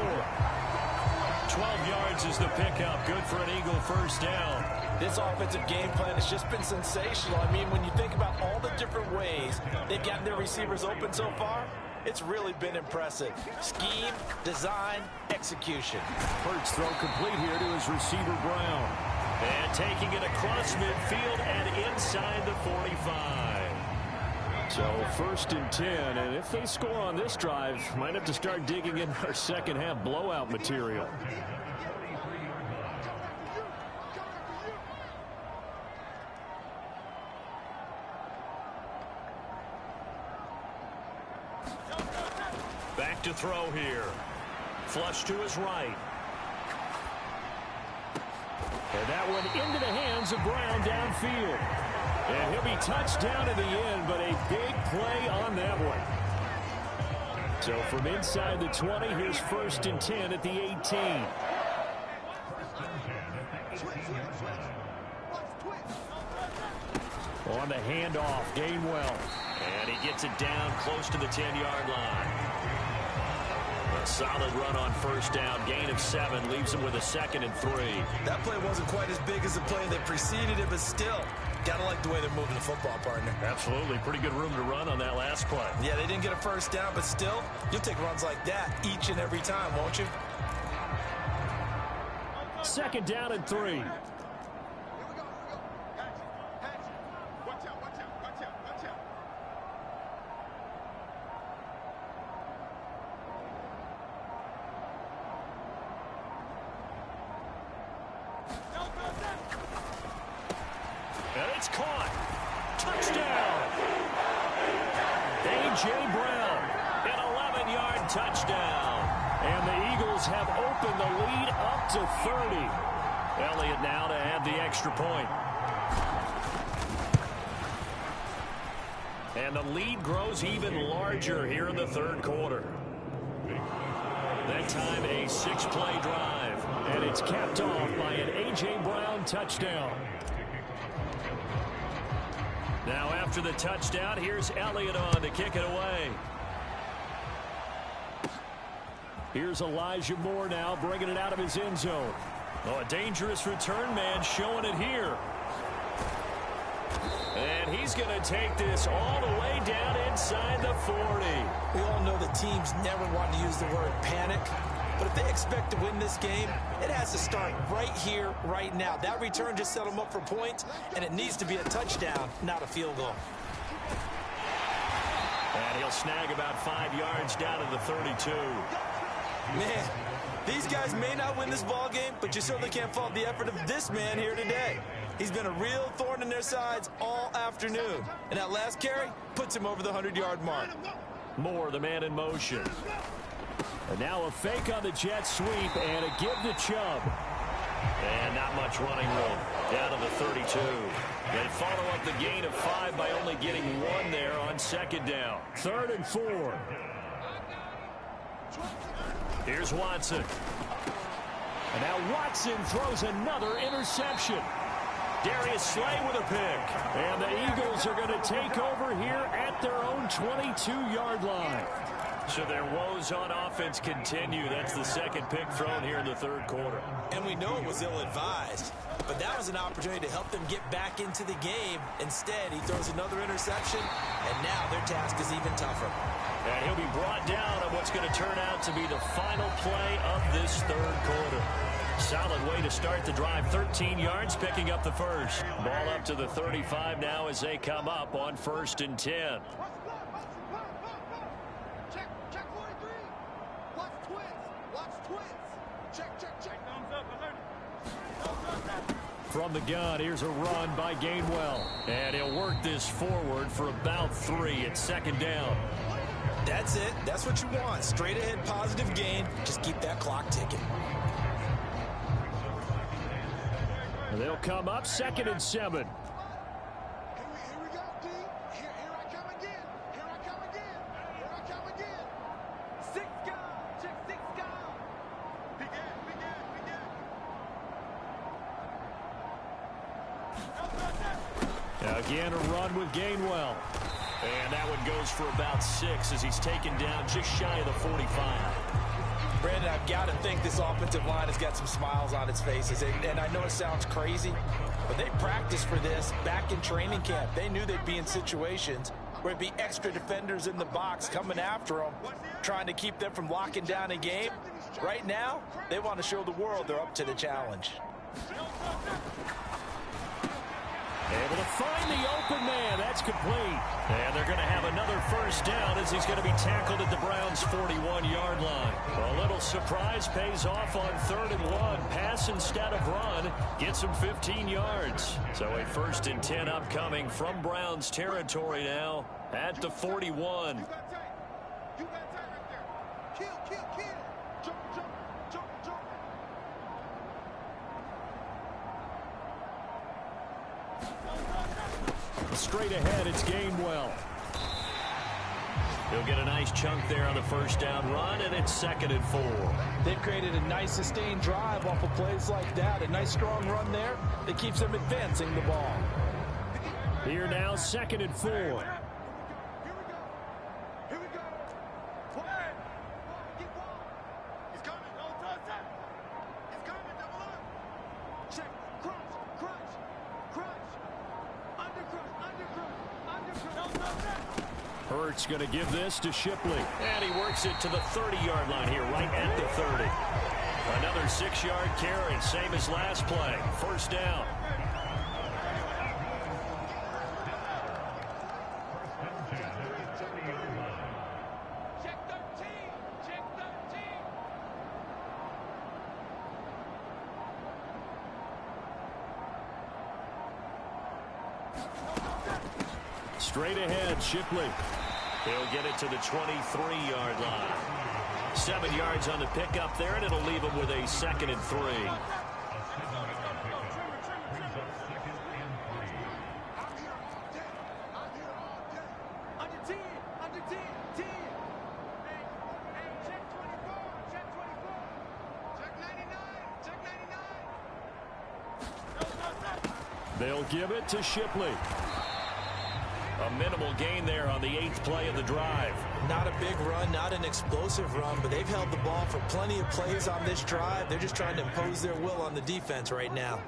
12 yards is the pickup. Good for an Eagle first down. This offensive game plan has just been sensational. I mean, when you think about all the different ways they've gotten their receivers open so far, it's really been impressive. Scheme, design, execution. Hurts throw complete here to his receiver, Brown. And taking it across midfield and inside the 45. So 1st and 10, and if they score on this drive, might have to start digging in our second half blowout material. Back to throw here. Flush to his right. And that one into the hands of Brown downfield. And he'll be touched down in the end, but a big play on that one. So from inside the 20, here's 1st and 10 at the 18. On the handoff, Gainwell. And he gets it down close to the 10-yard line. A solid run on first down. Gain of 7 leaves him with a 2nd and 3. That play wasn't quite as big as the play that preceded it, but still, gotta like the way they're moving the football, partner. Absolutely. Pretty good room to run on that last play. Yeah, they didn't get a first down, but still, you'll take runs like that each and every time, won't you? 2nd down and 3. And it's caught. Touchdown. A.J. Brown, an 11-yard touchdown. And the Eagles have opened the lead up to 30. Elliott now to add the extra point. And the lead grows even larger here in the third quarter. That time a 6-play drive. And it's capped off by an A.J. Brown touchdown. Now after the touchdown, here's Elliott on to kick it away. Here's Elijah Moore now bringing it out of his end zone. Oh, a dangerous return man showing it here. And he's going to take this all the way down inside the 40. We all know the teams never want to use the word panic. But if they expect to win this game, it has to start right here, right now. That return just set them up for points, and it needs to be a touchdown, not a field goal. And he'll snag about 5 yards down to the 32. Man, these guys may not win this ball game, but you certainly can't fault the effort of this man here today. He's been a real thorn in their sides all afternoon. And that last carry puts him over the 100-yard mark. Moore, the man in motion. And now a fake on the jet sweep and a give to Chubb. And not much running room. Down to the 32. They follow up the gain of 5 by only getting 1 there on 2nd down. 3rd and 4. Here's Watson. And now Watson throws another interception. Darius Slay with a pick. And the Eagles are going to take over here at their own 22-yard line. So their woes on offense continue. That's the 2nd pick thrown here in the 3rd quarter. And we know it was ill-advised, but that was an opportunity to help them get back into the game. Instead, he throws another interception, and now their task is even tougher. And he'll be brought down on what's going to turn out to be the final play of this 3rd quarter. Solid way to start the drive. 13 yards, picking up the first. Ball up to the 35 now as they come up on 1st and 10. From the gun, here's a run by Gainwell. And he'll work this forward for about 3 at 2nd down. That's it. That's what you want. Straight ahead positive gain. Just keep that clock ticking. They'll come up 2nd and 7. Here we go, D. Here I come again. Here I come again. Here I come again. 6 guys. Check 6 guys. Begin. Again, a run with Gainwell. And that one goes for about 6 as he's taken down just shy of the 45. Brandon, I've got to think this offensive line has got some smiles on its faces. And I know it sounds crazy, but they practiced for this back in training camp. They knew they'd be in situations where it'd be extra defenders in the box coming after them, trying to keep them from locking down a game. Right now, they want to show the world they're up to the challenge. Able to find the open man. That's complete. And they're going to have another first down as he's going to be tackled at the Browns' 41-yard line. A little surprise pays off on 3rd and 1. Pass instead of run. Gets him 15 yards. So a 1st and 10 upcoming from Browns territory now at the 41. You got tight right there. Kill. Jump. Straight ahead, it's Gainwell. He'll get a nice chunk there on the first down run, and it's 2nd and 4. They've created a nice sustained drive off of plays like that. A nice strong run there that keeps them advancing the ball. Here now, 2nd and 4. Hurts going to give this to Shipley. And he works it to the 30-yard line here, right at the 30. Another 6-yard carry, same as last play. 1st down. Straight ahead, Shipley. He'll get it to the 23-yard line. 7 yards on the pickup there, and it'll leave him with a 2nd and 3. They'll give it to Shipley. A minimal gain there on the 8th play of the drive. Not a big run, not an explosive run, but they've held the ball for plenty of plays on this drive. They're just trying to impose their will on the defense right now.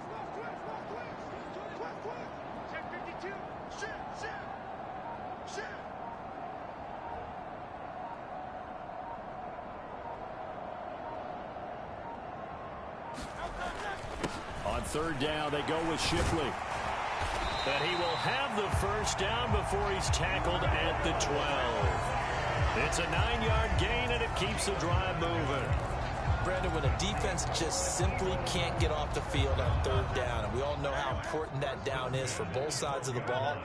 On 3rd down, they go with Shipley. And he will have the 1st down before he's tackled at the 12. It's a 9-yard gain, and it keeps the drive moving. Brandon, when a defense just simply can't get off the field on 3rd down, and we all know how important that down is for both sides of the ball,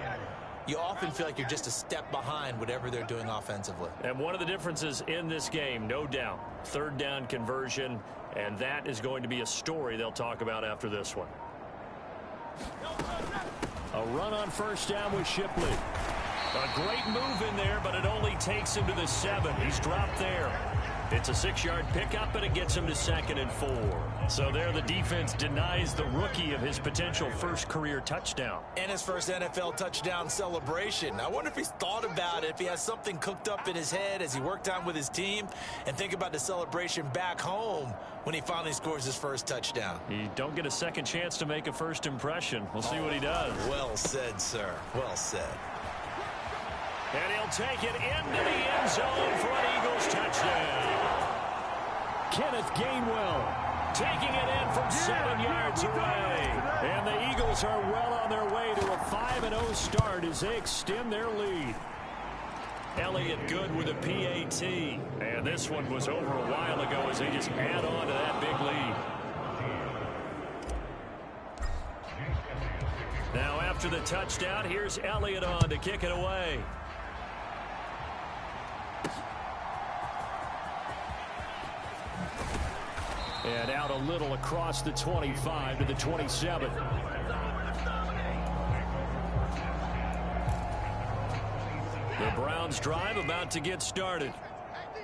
you often feel like you're just a step behind whatever they're doing offensively. And one of the differences in this game, no doubt, 3rd down conversion, and that is going to be a story they'll talk about after this one. A run on 1st down with Shipley. A great move in there, but it only takes him to the 7. He's dropped there. It's a 6-yard pickup, and it gets him to 2nd and 4. So there the defense denies the rookie of his potential first career touchdown. And his first NFL touchdown celebration. I wonder if he's thought about it, if he has something cooked up in his head as he worked on with his team, and think about the celebration back home when he finally scores his first touchdown. You don't get a second chance to make a first impression. We'll see what he does. Well said, sir. Well said. And he'll take it into the end zone for an Eagles touchdown. Kenneth Gainwell taking it in from 7 yards away. And the Eagles are well on their way to a 5-0 start as they extend their lead. Elliott Good with a PAT. And this one was over a while ago as they just add on to that big lead. Now after the touchdown, here's Elliott on to kick it away. And out a little across the 25 to the 27. The Browns drive about to get started.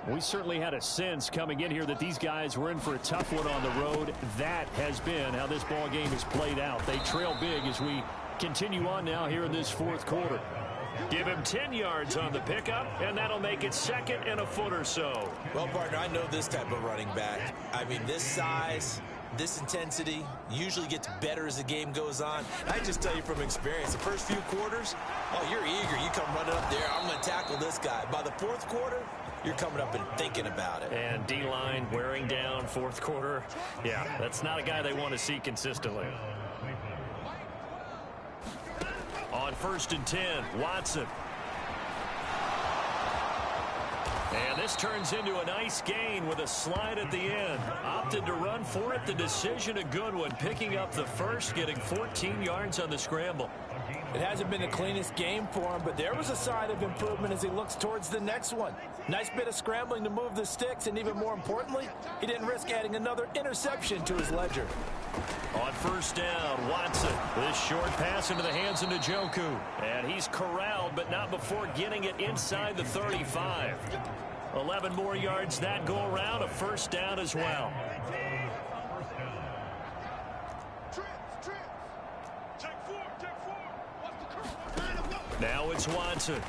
We certainly had a sense coming in here that these guys were in for a tough one on the road. That has been how this ball game has played out. They trail big as we continue on now here in this 4th quarter. Give him 10 yards on the pickup, and that'll make it 2nd and a foot or so. Well, partner, I know this type of running back. I mean, this size, this intensity usually gets better as the game goes on. I just tell you from experience, the first few quarters, oh, you're eager. You come running up there, I'm going to tackle this guy. By the 4th quarter, you're coming up and thinking about it. And D-line wearing down 4th quarter. Yeah, that's not a guy they want to see consistently. On 1st and 10, Watson. And this turns into a nice gain with a slide at the end. Opted to run for it. The decision a good one. Picking up the first, getting 14 yards on the scramble. It hasn't been the cleanest game for him, but there was a sign of improvement as he looks towards the next one. Nice bit of scrambling to move the sticks, and even more importantly, he didn't risk adding another interception to his ledger. On 1st down, Watson. This short pass into the hands of Njoku. And he's corralled, but not before getting it inside the 35. 11 more yards that go around, a 1st down as well. Now it's Watson.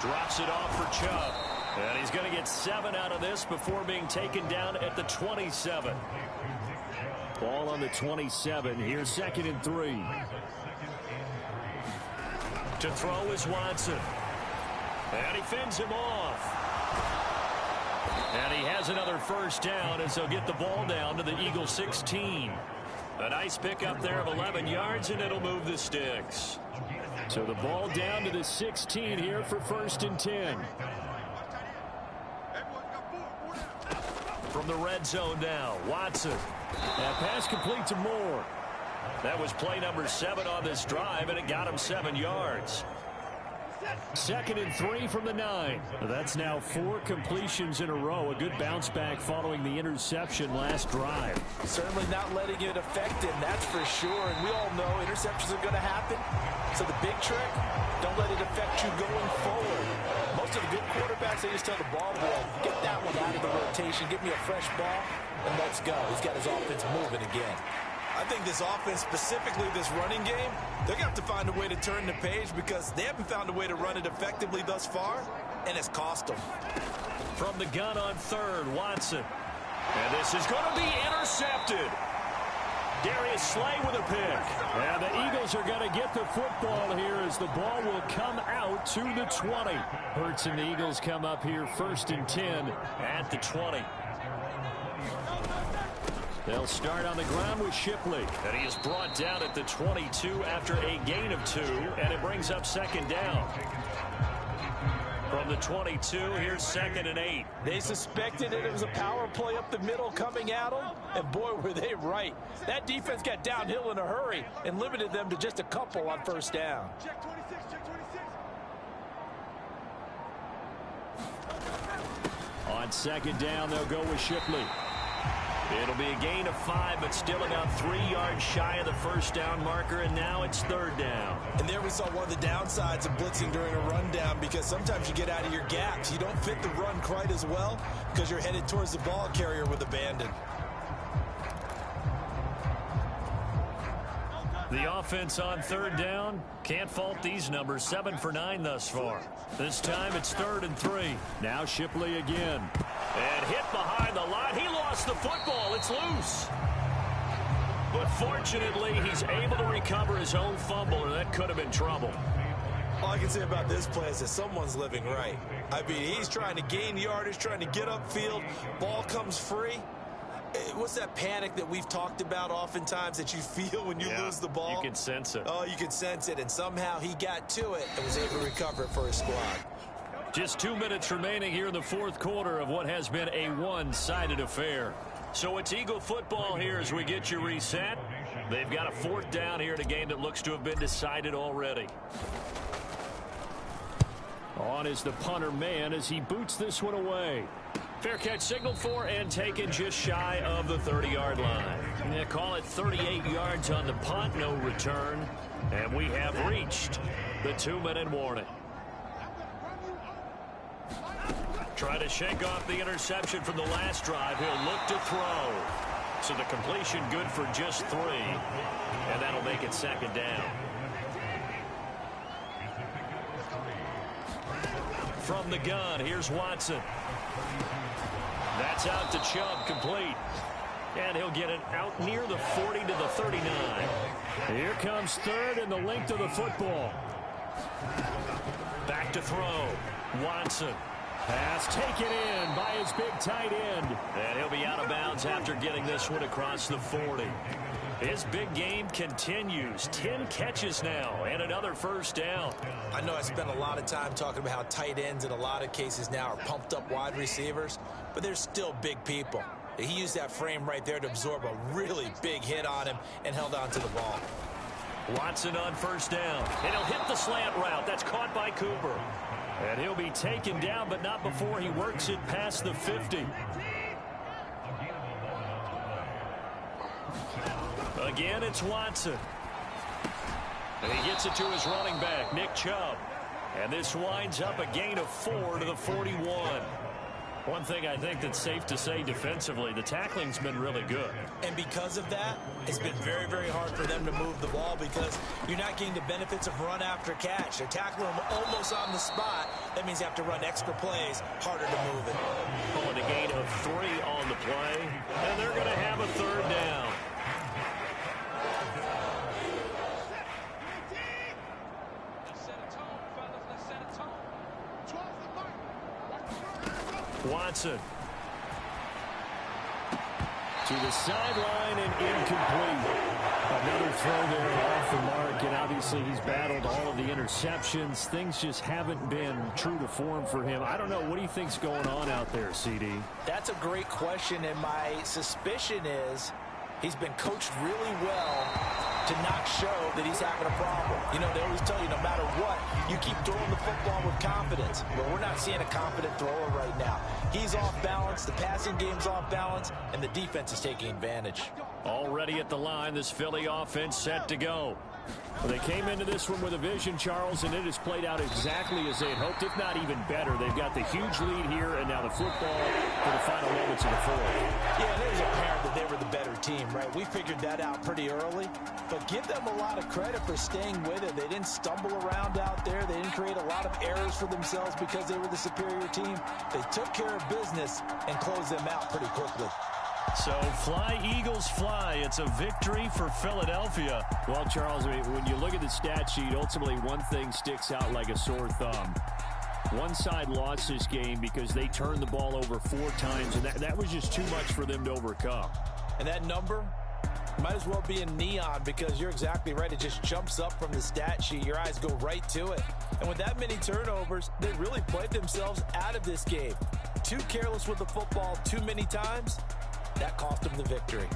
Drops it off for Chubb. And he's going to get 7 out of this before being taken down at the 27. Ball on the 27. Here's 2nd and 3. To throw is Watson. And he fends him off. And he has another first down as they'll get the ball down to the Eagles 16. A nice pickup there of 11 yards, and it'll move the sticks. So the ball down to the 16 here for 1st and 10. From the red zone now, Watson. And pass complete to Moore. That was play number 7 on this drive, and it got him 7 yards. 2nd and 3 from the 9. That's now 4 completions in a row. A good bounce back following the interception last drive. Certainly not letting it affect him, that's for sure. And we all know interceptions are going to happen. So the big trick, don't let it affect you going forward. Most of the good quarterbacks, they just tell the ball boy, get that one out of the rotation, give me a fresh ball, and let's go. He's got his offense moving again. I think this offense, specifically this running game, they're going to have to find a way to turn the page because they haven't found a way to run it effectively thus far, and it's cost them. From the gun on 3rd, Watson. And this is going to be intercepted. Darius Slay with a pick. And the Eagles are going to get the football here as the ball will come out to the 20. Hurts and the Eagles come up here 1st and 10 at the 20. They'll start on the ground with Shipley. And he is brought down at the 22 after a gain of 2. And it brings up 2nd down. From the 22, here's 2nd and 8. They suspected it was a power play up the middle coming at them. And boy, were they right. That defense got downhill in a hurry and limited them to just a couple on 1st down. On 2nd down, they'll go with Shipley. It'll be a gain of 5, but still about 3 yards shy of the 1st down marker, and now it's 3rd down. And there we saw one of the downsides of blitzing during a rundown because sometimes you get out of your gaps. You don't fit the run quite as well because you're headed towards the ball carrier with abandon. The offense on 3rd down, can't fault these numbers, 7 for 9 thus far. This time it's 3rd and 3. Now Shipley again. And hit behind the line. He lost the football. It's loose. But fortunately, he's able to recover his own fumble, or that could have been trouble. All I can say about this play is that someone's living right. I mean, he's trying to gain yardage, trying to get upfield. Ball comes free. What's that panic that we've talked about oftentimes that you feel when you lose the ball? You can sense it. Oh, you can sense it, and somehow he got to it and was able to recover it for his squad. Just 2 minutes remaining here in the 4th quarter of what has been a one-sided affair. So it's Eagle football here as we get you reset. They've got a 4th down here in a game that looks to have been decided already. On is the punter man as he boots this one away. Fair catch signaled for and taken just shy of the 30-yard line. Yeah, call it 38 yards on the punt, no return. And we have reached the 2-minute warning. Try to shake off the interception from the last drive. He'll look to throw. So the completion good for just 3. And that'll make it 2nd down. From the gun, here's Watson. That's out to Chubb, complete. And he'll get it out near the 40 to the 39. Here comes 3rd and the length of the football. Back to throw. Watson. Pass taken in by his big tight end. And he'll be out of bounds after getting this one across the 40. His big game continues. 10 catches now and another 1st down. I know I spent a lot of time talking about how tight ends in a lot of cases now are pumped up wide receivers, but they're still big people. He used that frame right there to absorb a really big hit on him and held on to the ball. Watson on 1st down. And he'll hit the slant route. That's caught by Cooper. And he'll be taken down, but not before he works it past the 50. Again, it's Watson. And he gets it to his running back, Nick Chubb. And this winds up a gain of 4 to the 41. One thing I think that's safe to say defensively, the tackling's been really good. And because of that, it's been very, very hard for them to move the ball because you're not getting the benefits of run after catch. They're tackling them almost on the spot. That means you have to run extra plays, harder to move it. Pulling a gain of 3 on the play, and they're going to have a 3rd down. Watson to the sideline and incomplete. Another throw there off the mark, and obviously he's battled all of the interceptions. Things just haven't been true to form for him. I don't know. What do you think's going on out there, CD? That's a great question, and my suspicion is he's been coached really well to not show that he's having a problem. You know, they always tell you no matter what, you keep throwing the football with confidence. But we're not seeing a confident thrower right now. He's off balance, the passing game's off balance, and the defense is taking advantage. Already at the line, this Philly offense set to go. Well, they came into this one with a vision, Charles, and it has played out exactly as they had hoped, if not even better. They've got the huge lead here, and now the football for the final moments of the 4th. Yeah, it was apparent that they were the better team, right? We figured that out pretty early, but give them a lot of credit for staying with it. They didn't stumble around out there. They didn't create a lot of errors for themselves because they were the superior team. They took care of business and closed them out pretty quickly. So fly, Eagles, fly. It's a victory for Philadelphia. Well, Charles, I mean, when you look at the stat sheet, ultimately one thing sticks out like a sore thumb. One side lost this game because they turned the ball over 4 times, and that was just too much for them to overcome. And that number might as well be in neon because you're exactly right. It just jumps up from the stat sheet. Your eyes go right to it. And with that many turnovers, they really played themselves out of this game. Too careless with the football too many times. That cost them the victory.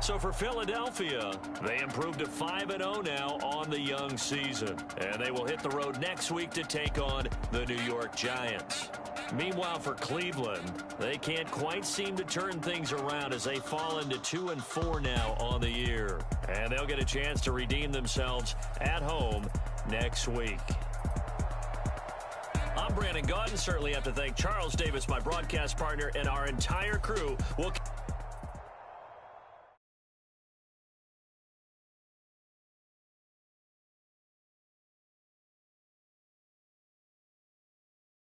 So for Philadelphia, they improved to 5-0 now on the young season. And they will hit the road next week to take on the New York Giants. Meanwhile, for Cleveland, they can't quite seem to turn things around as they fall into 2-4 now on the year. And they'll get a chance to redeem themselves at home next week. I'm Brandon Gaudin. Certainly have to thank Charles Davis, my broadcast partner, and our entire crew. We'll